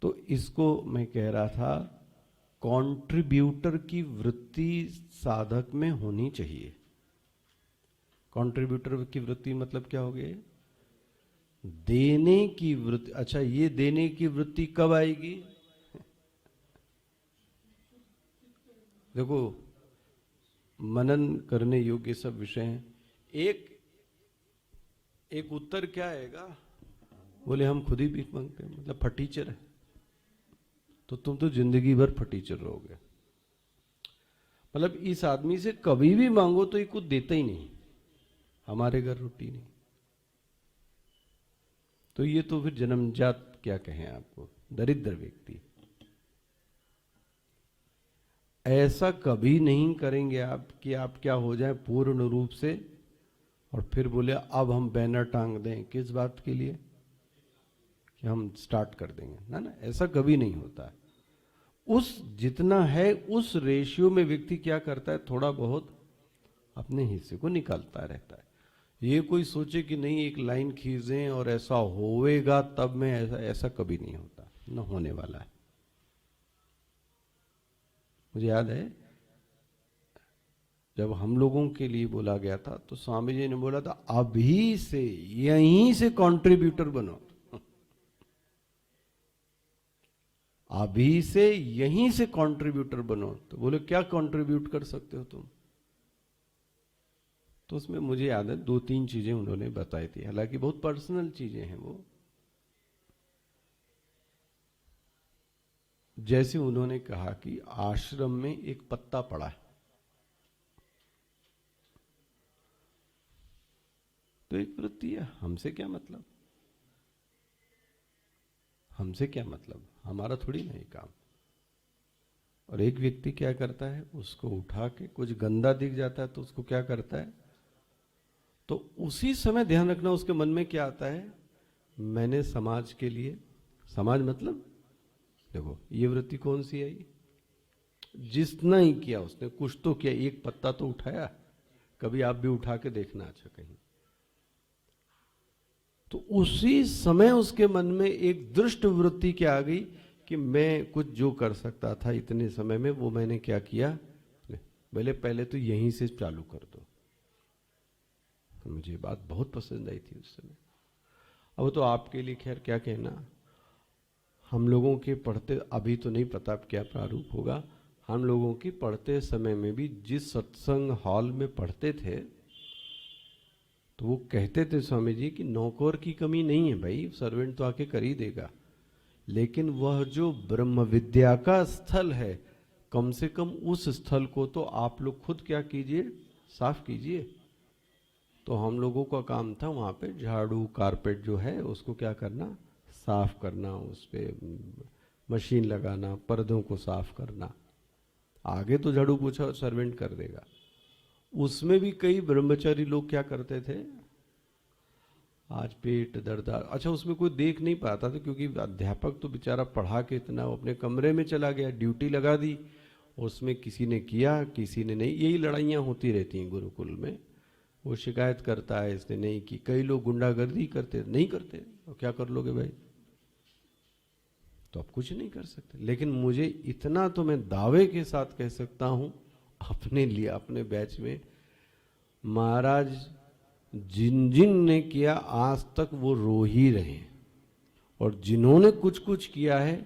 तो इसको मैं कह रहा था, कंट्रीब्यूटर की वृत्ति साधक में होनी चाहिए। कंट्रीब्यूटर की वृत्ति मतलब क्या हो गया, देने की वृत्ति। अच्छा, ये देने की वृत्ति कब आएगी, देखो मनन करने योग्य सब विषय हैं। एक उत्तर क्या आएगा, बोले हम खुद ही भीख मांगते हैं, मतलब फटीचर है, तो तुम तो जिंदगी भर फटीचर रहोगे। मतलब इस आदमी से कभी भी मांगो तो ये कुछ देता ही नहीं, हमारे घर रोटी नहीं, तो ये तो फिर जन्मजात क्या कहें आपको, दरिद्र व्यक्ति। ऐसा कभी नहीं करेंगे आप कि आप क्या हो जाए पूर्ण रूप से और फिर बोले अब हम बैनर टांग दें, किस बात के लिए, कि हम स्टार्ट कर देंगे ना, ना ऐसा कभी नहीं होता। उस जितना है उस रेशियो में व्यक्ति क्या करता है, थोड़ा बहुत अपने हिस्से को निकालता रहता है। ये कोई सोचे कि नहीं एक लाइन खींचें और ऐसा होएगा तब मैं, ऐसा कभी नहीं होता, न होने वाला है। मुझे याद है जब हम लोगों के लिए बोला गया था तो स्वामी जी ने बोला था अभी से यहीं से कंट्रीब्यूटर बनो, अभी से यहीं से कंट्रीब्यूटर बनो। तो बोले क्या कंट्रीब्यूट कर सकते हो तुम, तो उसमें मुझे याद है 2-3 चीजें उन्होंने बताई थी, हालांकि बहुत पर्सनल चीजें हैं वो। जैसे उन्होंने कहा कि आश्रम में एक पत्ता पड़ा है, तो एक वृत्ति है, हमसे क्या मतलब, हमसे क्या मतलब, हमारा थोड़ी ना ये काम। और एक व्यक्ति क्या करता है, उसको उठा के, कुछ गंदा दिख जाता है तो उसको क्या करता है, तो उसी समय ध्यान रखना उसके मन में क्या आता है, मैंने समाज के लिए, समाज मतलब देखो ये वृत्ति कौन सी आई, जितना ही किया उसने कुछ तो किया, एक पत्ता तो उठाया, कभी आप भी उठा के देखना अच्छा कहीं। तो उसी समय उसके मन में एक दृष्ट वृत्ति क्या आ गई कि मैं कुछ जो कर सकता था इतने समय में वो मैंने क्या किया, बोले पहले तो यहीं से चालू कर दो। तो मुझे बात बहुत पसंद आई थी उस समय। अब तो आपके लिए खैर क्या कहना, हम लोगों के पढ़ते, अभी तो नहीं पता अब क्या प्रारूप होगा, हम लोगों की पढ़ते समय में भी जिस सत्संग हॉल में पढ़ते थे तो वो कहते थे स्वामी जी कि नौकर की कमी नहीं है भाई, सर्वेंट तो आके कर ही देगा, लेकिन वह जो ब्रह्म विद्या का स्थल है, कम से कम उस स्थल को तो आप लोग खुद क्या कीजिए, साफ कीजिए। तो हम लोगों का काम था वहाँ पे झाड़ू कारपेट जो है उसको क्या करना, साफ करना, उस पर मशीन लगाना, पर्दों को साफ करना। आगे तो झाड़ू पोछा सर्वेंट कर देगा। उसमें भी कई ब्रह्मचारी लोग क्या करते थे, आज पेट दर्द, अच्छा उसमें कोई देख नहीं पाता था क्योंकि अध्यापक तो बेचारा पढ़ा के इतना अपने कमरे में चला गया, ड्यूटी लगा दी, उसमें किसी ने किया किसी ने नहीं, यही लड़ाइयाँ होती रहती हैं गुरुकुल में। वो शिकायत करता है इसने नहीं की, कई लोग गुंडागर्दी करते, नहीं करते तो क्या कर लोगे भाई, तो आप कुछ नहीं कर सकते। लेकिन मुझे इतना तो मैं दावे के साथ कह सकता हूँ अपने लिए, अपने बैच में महाराज जिन जिन ने किया आज तक वो रो ही रहे, और जिन्होंने कुछ कुछ किया है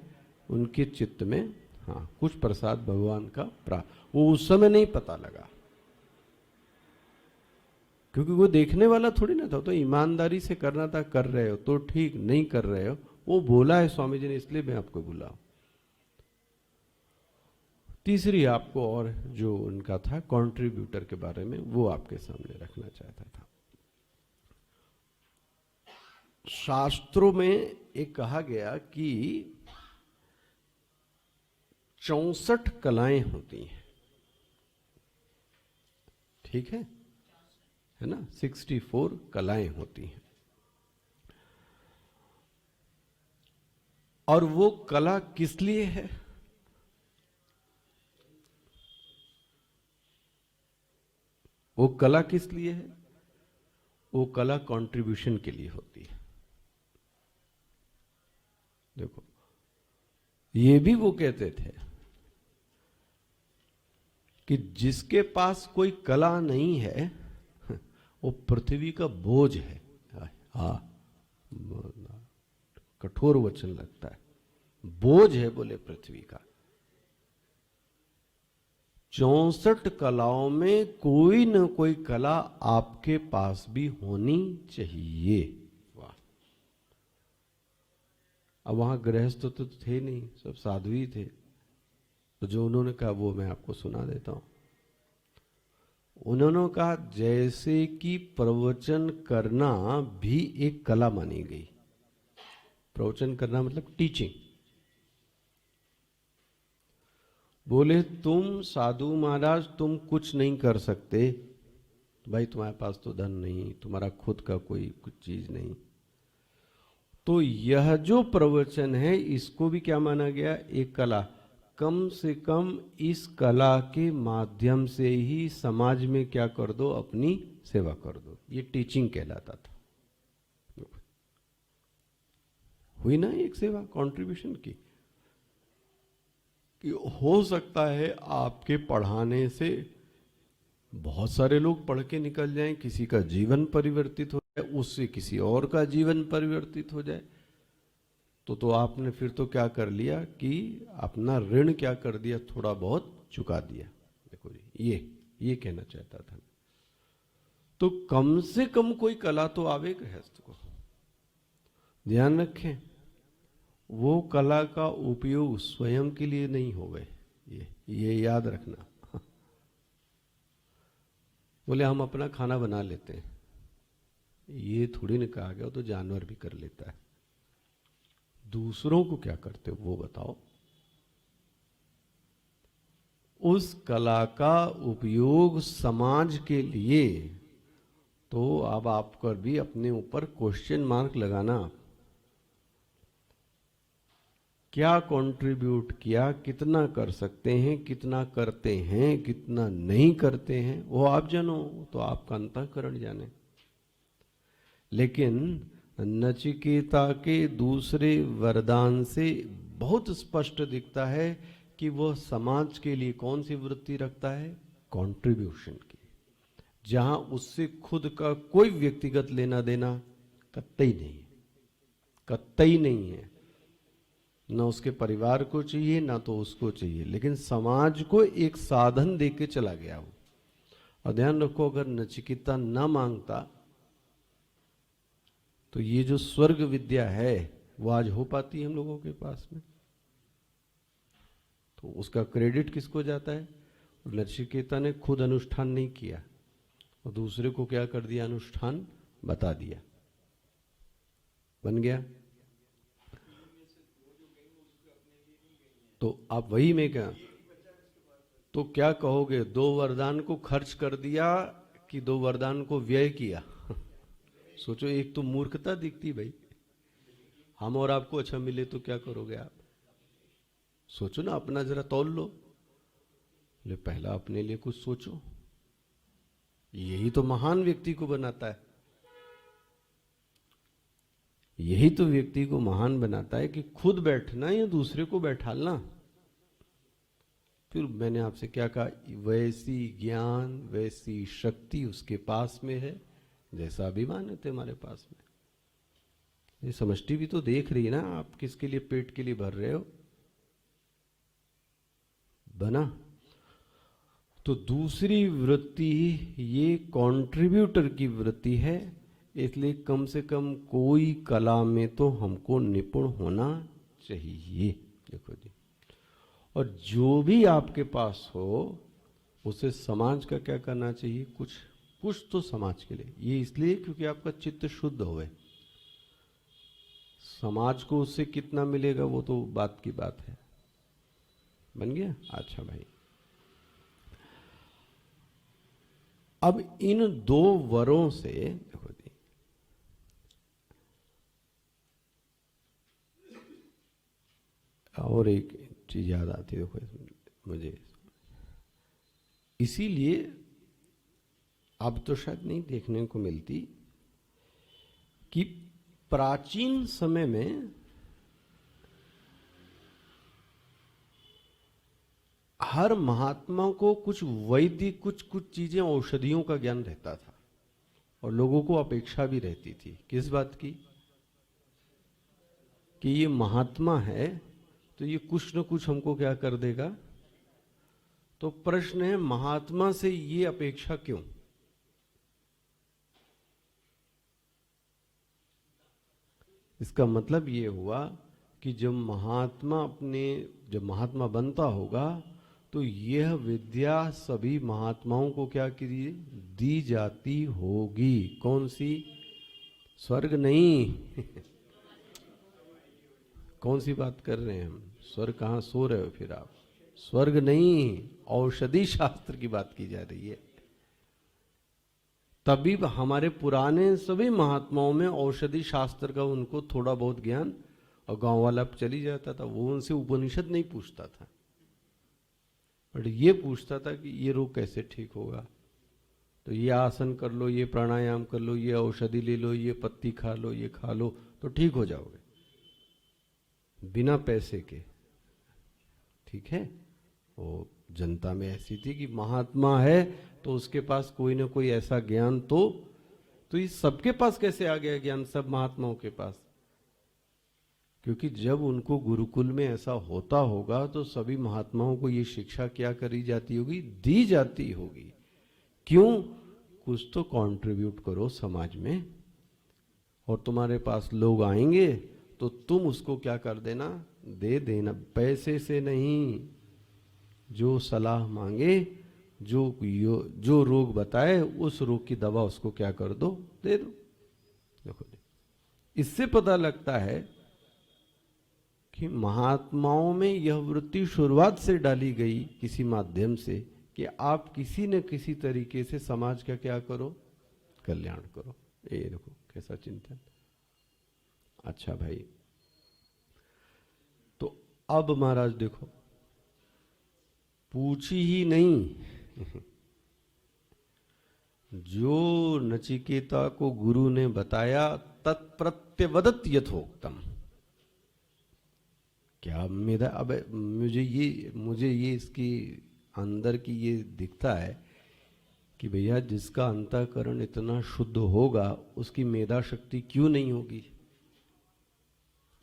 उनके चित्त में हाँ कुछ प्रसाद भगवान का वो उस समय नहीं पता लगा, क्योंकि वो देखने वाला थोड़ी ना था। तो ईमानदारी से करना था, कर रहे हो तो ठीक, नहीं कर रहे हो वो बोला है स्वामी जी ने, इसलिए मैं आपको बुलाऊं। तीसरी आपको और जो उनका था कंट्रीब्यूटर के बारे में, वो आपके सामने रखना चाहता था। शास्त्रों में एक कहा गया कि 64 कलाएं होती हैं, ठीक है ना, 64 कलाएं होती हैं। और वो कला किस लिए है, वो कला किस लिए है, वो कला कंट्रीब्यूशन के लिए होती है। देखो ये भी वो कहते थे कि जिसके पास कोई कला नहीं है वो पृथ्वी का बोझ है। हाँ कठोर वचन लगता है, बोझ है बोले पृथ्वी का। 64 कलाओं में कोई न कोई कला आपके पास भी होनी चाहिए। वाह, अब वहां गृहस्थ तो थे नहीं, सब साधु ही थे, तो जो उन्होंने कहा वो मैं आपको सुना देता हूं। उन्होंने कहा जैसे कि प्रवचन करना भी एक कला मानी गई। प्रवचन करना मतलब टीचिंग। बोले तुम साधु महाराज तुम कुछ नहीं कर सकते, भाई तुम्हारे पास तो धन नहीं, तुम्हारा खुद का कोई कुछ चीज नहीं, तो यह जो प्रवचन है इसको भी क्या माना गया, एक कला। कम से कम इस कला के माध्यम से ही समाज में क्या कर दो, अपनी सेवा कर दो, ये टीचिंग कहलाता था। हुई ना एक सेवा कंट्रीब्यूशन की, कि हो सकता है आपके पढ़ाने से बहुत सारे लोग पढ़ के निकल जाएं, किसी का जीवन परिवर्तित हो जाए, उससे किसी और का जीवन परिवर्तित हो जाए, तो आपने फिर तो क्या कर लिया कि अपना ऋण क्या कर दिया, थोड़ा बहुत चुका दिया। देखो जी ये कहना चाहता था। तो कम से कम कोई कला तो आवे गृहस्थ को। ध्यान रखें वो कला का उपयोग स्वयं के लिए नहीं होवे, ये याद रखना। बोले हम अपना खाना बना लेते हैं, ये थोड़ी ना कहा गया, तो जानवर भी कर लेता है। दूसरों को क्या करते हो वो बताओ। उस कला का उपयोग समाज के लिए, तो अब आपको भी अपने ऊपर क्वेश्चन मार्क लगाना, क्या कंट्रीब्यूट किया, कितना कर सकते हैं, कितना करते हैं, कितना नहीं करते हैं, वो आप जानो, तो आपका अंतःकरण जाने। लेकिन नचिकेता के दूसरे वरदान से बहुत स्पष्ट दिखता है कि वह समाज के लिए कौन सी वृत्ति रखता है, कंट्रीब्यूशन की, जहां उससे खुद का कोई व्यक्तिगत लेना देना कतई नहीं। कतई नहीं है। ना उसके परिवार को चाहिए ना तो उसको चाहिए, लेकिन समाज को एक साधन देके चला गया वो। और ध्यान रखो, अगर नचिकेता न मांगता तो ये जो स्वर्ग विद्या है वो आज हो पाती हम लोगों के पास में। तो उसका क्रेडिट किसको जाता है? नचिकेता ने खुद अनुष्ठान नहीं किया और दूसरे को क्या कर दिया? अनुष्ठान बता दिया, बन गया। तो आप वही में क्या, तो क्या कहोगे? 2 वरदान को खर्च कर दिया कि 2 वरदान को व्यय किया? सोचो, एक तो मूर्खता दिखती भाई। हम और आपको अच्छा मिले तो क्या करोगे आप? सोचो ना, अपना जरा तौल लो। ले पहला अपने लिए कुछ सोचो। यही तो महान व्यक्ति को बनाता है। यही तो व्यक्ति को महान बनाता है कि खुद बैठना या दूसरे को बैठालना। फिर मैंने आपसे क्या कहा? वैसी ज्ञान वैसी शक्ति उसके पास में है जैसा अभिमान है तुम्हारे पास में। ये समष्टि भी तो देख रही है ना, आप किसके लिए पेट के लिए भर रहे हो? बना। तो दूसरी वृत्ति ये कंट्रीब्यूटर की वृत्ति है, इसलिए कम से कम कोई कला में तो हमको निपुण होना चाहिए। देखो जी, और जो भी आपके पास हो उसे समाज का क्या करना चाहिए? कुछ तो समाज के लिए। ये इसलिए क्योंकि आपका चित्त शुद्ध होवे। समाज को उससे कितना मिलेगा वो तो बात की बात है। बन गया? अच्छा भाई, अब इन 2 वरों से देखो जी, और एक चीज याद आती है। देखो मुझे, इसीलिए अब तो शायद नहीं देखने को मिलती कि प्राचीन समय में हर महात्मा को कुछ वैदिक कुछ चीजें, औषधियों का ज्ञान रहता था और लोगों को अपेक्षा भी रहती थी। किस बात की? कि ये महात्मा है तो ये कुछ न कुछ हमको क्या कर देगा। तो प्रश्न है, महात्मा से ये अपेक्षा क्यों? इसका मतलब ये हुआ कि जब महात्मा बनता होगा तो यह विद्या सभी महात्माओं को क्या कीजिए? दी जाती होगी। कौन सी? स्वर्ग नहीं। कौन सी बात कर रहे हैं हम? स्वर्ग कहाँ सो रहे हो फिर आप? स्वर्ग नहीं, औषधि शास्त्र की बात की जा रही है। तभी हमारे पुराने सभी महात्माओं में औषधि शास्त्र का उनको थोड़ा बहुत ज्ञान, और गांव वाला चली जाता था, वो उनसे उपनिषद नहीं पूछता था, बट ये पूछता था कि ये रोग कैसे ठीक होगा, तो ये आसन कर लो, ये प्राणायाम कर लो, ये औषधि ले लो, ये पत्ती खा लो, ये खा लो तो ठीक हो जाओगे, बिना पैसे के। ठीक है? वो जनता में ऐसी थी कि महात्मा है तो उसके पास कोई ना कोई ऐसा ज्ञान तो ये सबके पास कैसे आ गया ज्ञान, सब महात्माओं के पास? क्योंकि जब उनको गुरुकुल में ऐसा होता होगा तो सभी महात्माओं को ये शिक्षा क्या करी जाती होगी? दी जाती होगी। क्यों? कुछ तो कंट्रीब्यूट करो समाज में, और तुम्हारे पास लोग आएंगे तो तुम उसको क्या कर देना? दे देना, पैसे से नहीं। जो सलाह मांगे, जो रोग बताए, उस रोग की दवा उसको क्या कर दो? दे दो। देखो, इससे पता लगता है कि महात्माओं में यह वृत्ति शुरुआत से डाली गई किसी माध्यम से कि आप किसी न किसी तरीके से समाज का क्या करो? कल्याण करो। ये देखो कैसा चिंतन। अच्छा भाई, तो अब महाराज देखो, पूछी ही नहीं जो नचिकेता को गुरु ने बताया तत्प्रत्यवदत यथोक्तम। क्या मेरा अब मुझे ये इसकी अंदर की ये दिखता है कि भैया जिसका अंतःकरण इतना शुद्ध होगा उसकी मेधा शक्ति क्यों नहीं होगी?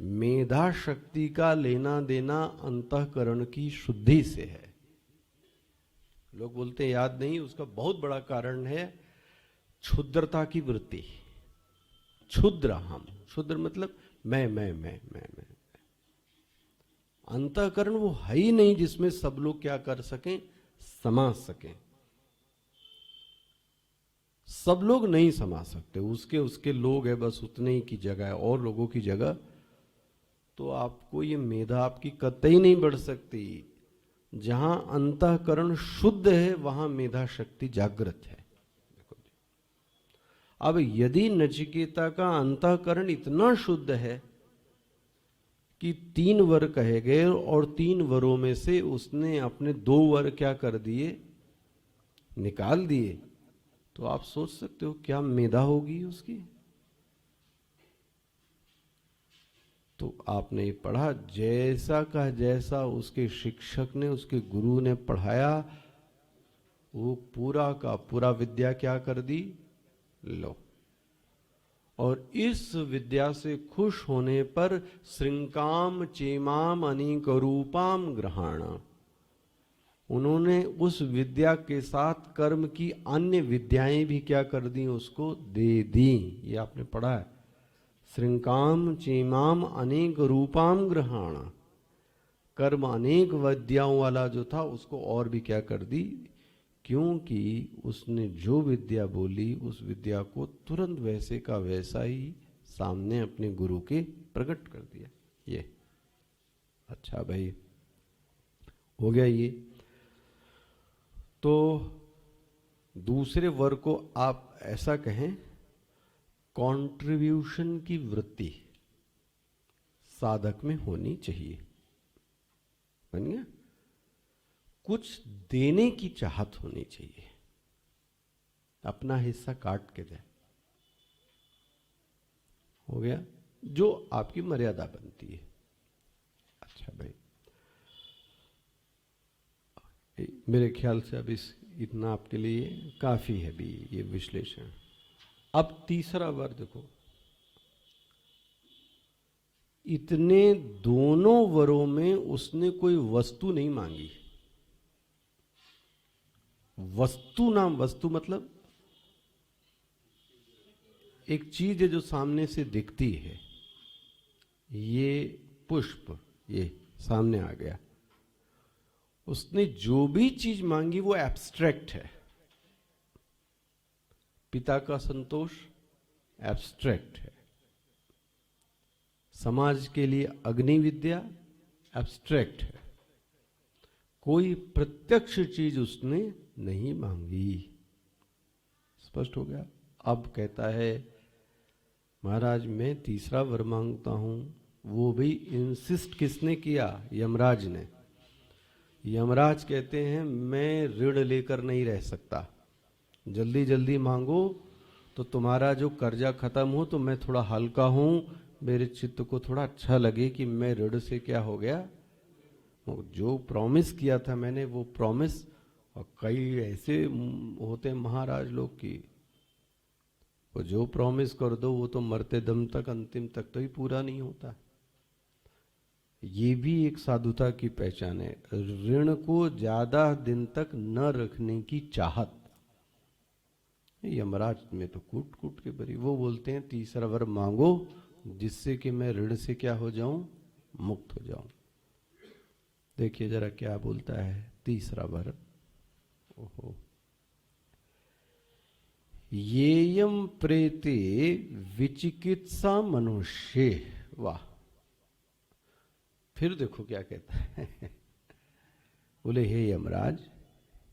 मेधा शक्ति का लेना देना अंतःकरण की शुद्धि से है। लोग बोलते हैं याद नहीं, उसका बहुत बड़ा कारण है क्षुद्रता की वृत्ति। क्षुद्र, हम क्षुद्र मतलब मैं। अंतःकरण वो है ही नहीं जिसमें सब लोग क्या कर सकें, समा सकें। सब लोग नहीं समा सकते, उसके उसके लोग है, बस उतने ही की जगह है, और लोगों की जगह तो आपको ये मेधा आपकी कतई नहीं बढ़ सकती। जहां अंतःकरण शुद्ध है वहां मेधा शक्ति जागृत है। देखो, अब यदि नचिकेता का अंतःकरण इतना शुद्ध है कि 3 वर कहे गए और 3 वरों में से उसने अपने 2 वर क्या कर दिए, निकाल दिए, तो आप सोच सकते हो क्या मेधा होगी उसकी। तो आपने पढ़ा, जैसा का जैसा उसके शिक्षक ने, उसके गुरु ने पढ़ाया, वो पूरा का पूरा विद्या क्या कर दी, लो। और इस विद्या से खुश होने पर श्रृंकाम चेमाम अनेक रूपाम ग्रहाण, उन्होंने उस विद्या के साथ कर्म की अन्य विद्याएं भी क्या कर दी, उसको दे दी। ये आपने पढ़ा है, श्रृंकाम चेमाम अनेक रूपाम ग्रहाण, कर्म अनेक विद्याओं वाला जो था उसको और भी क्या कर दी, क्योंकि उसने जो विद्या बोली उस विद्या को तुरंत वैसे का वैसा ही सामने अपने गुरु के प्रकट कर दिया। ये अच्छा भाई, हो गया ये। तो दूसरे वर्ग को आप ऐसा कहें, कंट्रीब्यूशन की वृत्ति साधक में होनी चाहिए। बन गया, कुछ देने की चाहत होनी चाहिए, अपना हिस्सा काट के दे। हो गया, जो आपकी मर्यादा बनती है। अच्छा भाई, मेरे ख्याल से अब इतना आपके लिए काफी है भी ये विश्लेषण। अब तीसरा वर्ग देखो, इतने दोनों वरों में उसने कोई वस्तु नहीं मांगी। वस्तु नाम, वस्तु मतलब एक चीज है जो सामने से दिखती है। ये पुष्प, ये सामने आ गया, उसने जो भी चीज मांगी वो एब्स्ट्रैक्ट है। पिता का संतोष एब्स्ट्रैक्ट है, समाज के लिए अग्नि विद्या एब्स्ट्रैक्ट है, कोई प्रत्यक्ष चीज उसने नहीं मांगी। स्पष्ट हो गया। अब कहता है महाराज मैं तीसरा वर मांगता हूं, वो भी इंसिस्ट किसने किया, यमराज ने। यमराज कहते हैं मैं ऋण लेकर नहीं रह सकता, जल्दी जल्दी मांगो तो तुम्हारा जो कर्जा खत्म हो, तो मैं थोड़ा हल्का हूं, मेरे चित्त को थोड़ा अच्छा लगे कि मैं ऋण से क्या हो गया, जो प्रॉमिस किया था मैंने वो प्रॉमिस। और कई ऐसे होते हैं महाराज लोग की, वो जो प्रॉमिस कर दो वो तो मरते दम तक, अंतिम तक तो ही पूरा नहीं होता। ये भी एक साधुता की पहचान है, ऋण को ज्यादा दिन तक न रखने की चाहत। यमराज में तो कूट कूट के भरी, वो बोलते हैं तीसरा वर मांगो जिससे कि मैं ऋण से क्या हो जाऊं, मुक्त हो जाऊं। देखिए जरा क्या बोलता है तीसरा वर। ओहो, येयम प्रेते विचिकित्सा मनुष्य। वाह, फिर देखो क्या कहता है। बोले हे यमराज,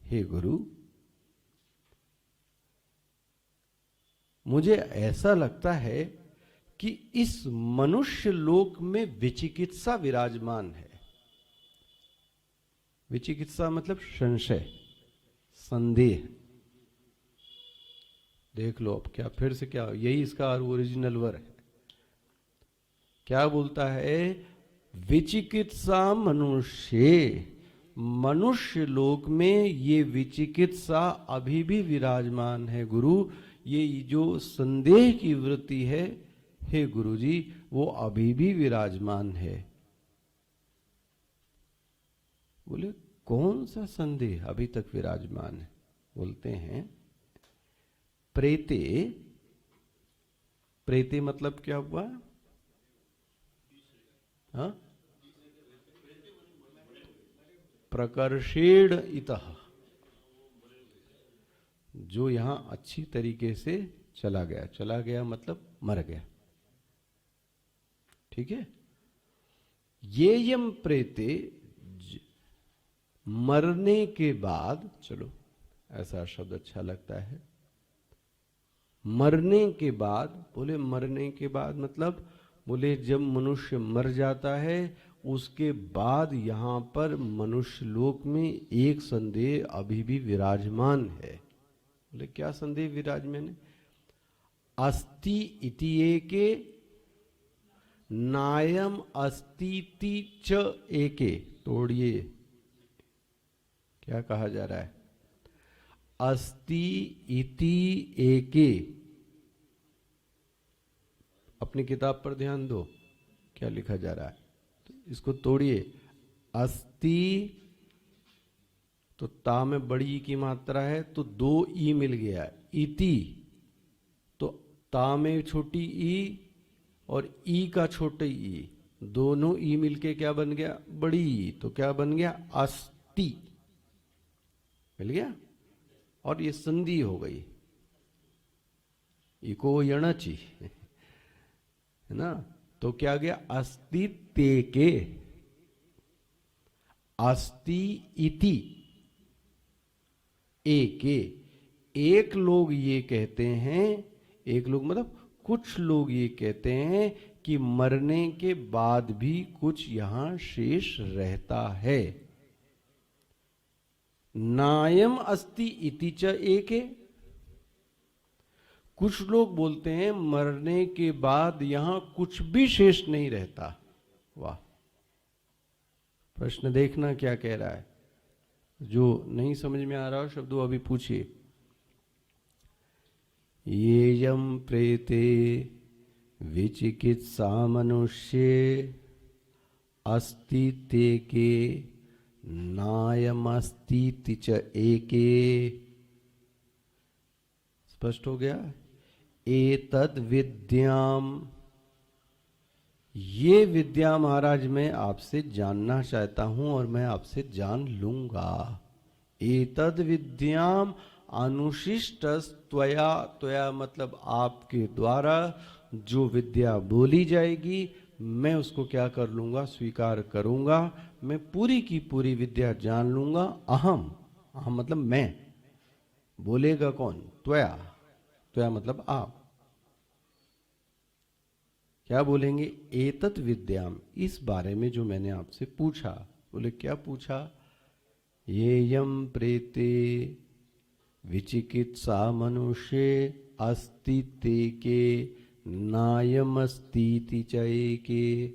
हे गुरु, मुझे ऐसा लगता है कि इस मनुष्य लोक में विचिकित्सा विराजमान है। विचिकित्सा मतलब संशय, संदेह। देख लो अब क्या, फिर से क्या, यही इसका ओरिजिनल वर है। क्या बोलता है, विचिकित्सा मनुष्य, मनुष्य लोक में ये विचिकित्सा अभी भी विराजमान है गुरु। ये जो संदेह की वृत्ति है हे गुरुजी वो अभी भी विराजमान है। बोले कौन सा संदेह अभी तक विराजमान है? बोलते हैं प्रेते, प्रेते मतलब क्या हुआ? हाँ, प्रकर्षेण इतः, जो यहां अच्छी तरीके से चला गया, चला गया मतलब मर गया, ठीक है। ये यम प्रेते, मरने के बाद, चलो ऐसा शब्द अच्छा लगता है, मरने के बाद। बोले मरने के बाद मतलब, बोले जब मनुष्य मर जाता है उसके बाद यहां पर मनुष्य लोक में एक संदेह अभी भी विराजमान है। बोले क्या संदेह विराजमान है? अस्ति इति एके, नायम अस्ति च एके। तोड़िए, क्या कहा जा रहा है? अस्ति इति एके। अपनी किताब पर ध्यान दो, क्या लिखा जा रहा है, तो इसको तोड़िए। अस्ति, तो ता में बड़ी ई की मात्रा है तो दो ई मिल गया। इति, तो ता में छोटी ई और ई का छोटे ई, दोनों ई मिलके क्या बन गया? बड़ी ई। तो क्या बन गया? अस्ति। मिल गया। और ये संधि हो गई, इको यणची, है ना। तो क्या गया? अस्ति ते के, अस्ति इति एके। एक लोग ये कहते हैं, एक लोग मतलब कुछ लोग ये कहते हैं कि मरने के बाद भी कुछ यहां शेष रहता है। नायम अस्ति इति च एके। कुछ लोग बोलते हैं मरने के बाद यहां कुछ भी शेष नहीं रहता। वाह, प्रश्न देखना क्या कह रहा है। जो नहीं समझ में आ रहा हो शब्दों अभी पूछिए। ये यम प्रेते विचिकित्सा मनुष्ये अस्ति ते के, नायमस्ति च एके। स्पष्ट हो गया? एतद विद्याम, ये विद्या महाराज मैं आपसे जानना चाहता हूं और मैं आपसे जान लूंगा। एतद विद्याम अनुशिष्ट त्वया, त्वया मतलब आपके द्वारा जो विद्या बोली जाएगी मैं उसको क्या कर लूंगा? स्वीकार करूंगा। मैं पूरी की पूरी विद्या जान लूंगा। अहम, अहम मतलब मैं, बोलेगा कौन? त्वया, त्वया मतलब आप। क्या बोलेंगे? एतत् विद्याम, इस बारे में जो मैंने आपसे पूछा। बोले क्या पूछा? ये यम प्रेते विचिकित्सा मनुष्य अस्ति ते के, नायमस्तीति च एके।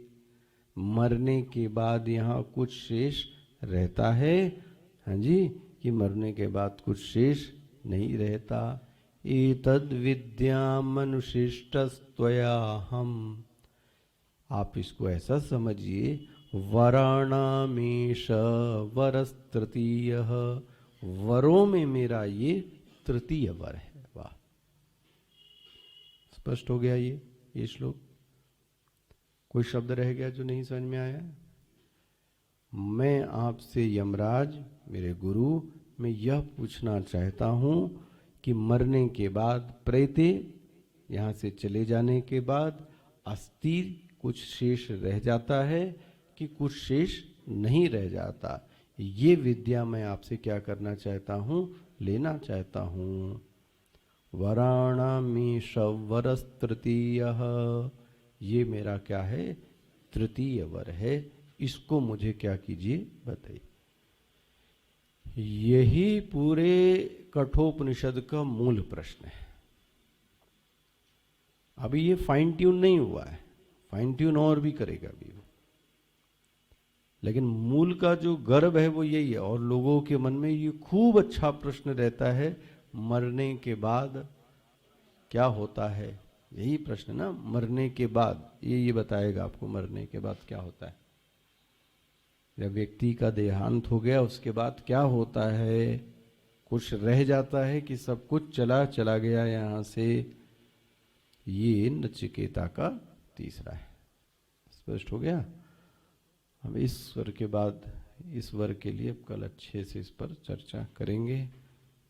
मरने के बाद यहाँ कुछ शेष रहता है? हाँ जी, कि मरने के बाद कुछ शेष नहीं रहता। एतद् विद्याम अनुशिष्टस्त्वया हम, आप इसको ऐसा समझिए, वराणामेश वरस तृतीयः, वरों में मेरा ये तृतीय वर है। वाह, स्पष्ट हो गया ये श्लोक। कोई शब्द रह गया जो नहीं समझ में आया? मैं आपसे यमराज मेरे गुरु, मैं यह पूछना चाहता हूं कि मरने के बाद, प्रेते यहां से चले जाने के बाद अस्थि कुछ शेष रह जाता है कि कुछ शेष नहीं रह जाता? ये विद्या मैं आपसे क्या करना चाहता हूं? लेना चाहता हूं। वराणामीश वरस तृतीयः, ये मेरा क्या है? तृतीय वर है। इसको मुझे क्या कीजिए? बताइए। यही पूरे कठोपनिषद का मूल प्रश्न है। अभी ये फाइन ट्यून नहीं हुआ है, फाइन ट्यून और भी करेगा अभी वो, लेकिन मूल का जो गर्भ है वो यही है। और लोगों के मन में ये खूब अच्छा प्रश्न रहता है, मरने के बाद क्या होता है? यही प्रश्न ना, मरने के बाद ये बताएगा आपको मरने के बाद क्या होता है। जब व्यक्ति का देहांत हो गया उसके बाद क्या होता है, कुछ रह जाता है कि सब कुछ चला गया यहाँ से, ये नचिकेता का तीसरा है। स्पष्ट हो गया। हम इस स्वर के बाद इस वर्ग के लिए कल अच्छे से इस पर चर्चा करेंगे।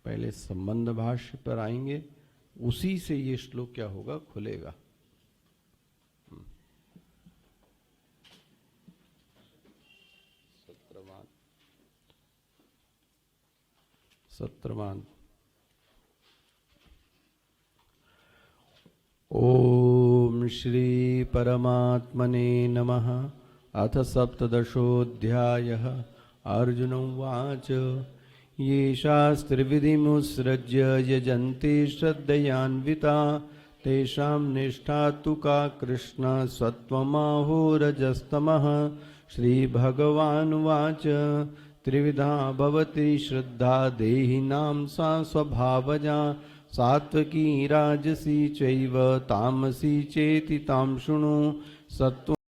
पहले संबंध भाष्य पर आएंगे, उसी से ये श्लोक क्या होगा, खुलेगा। सत्रवान ओम श्री परमात्मने नमः। अथ सप्तदशोऽध्यायः। अर्जुन उवाच ये शास्त्रविधिमुत्सृज्य यजन्ते श्रद्धयान्विता तेषां निष्ठा तु का कृष्ण सत्त्वमाहोरजस्तमः। श्रीभगवानुवाच त्रिविधा भवति श्रद्धा देहिनां सा स्वभावजा सात्वकी राजसी चैव तामसी चेति तां शृणु। सत्त्व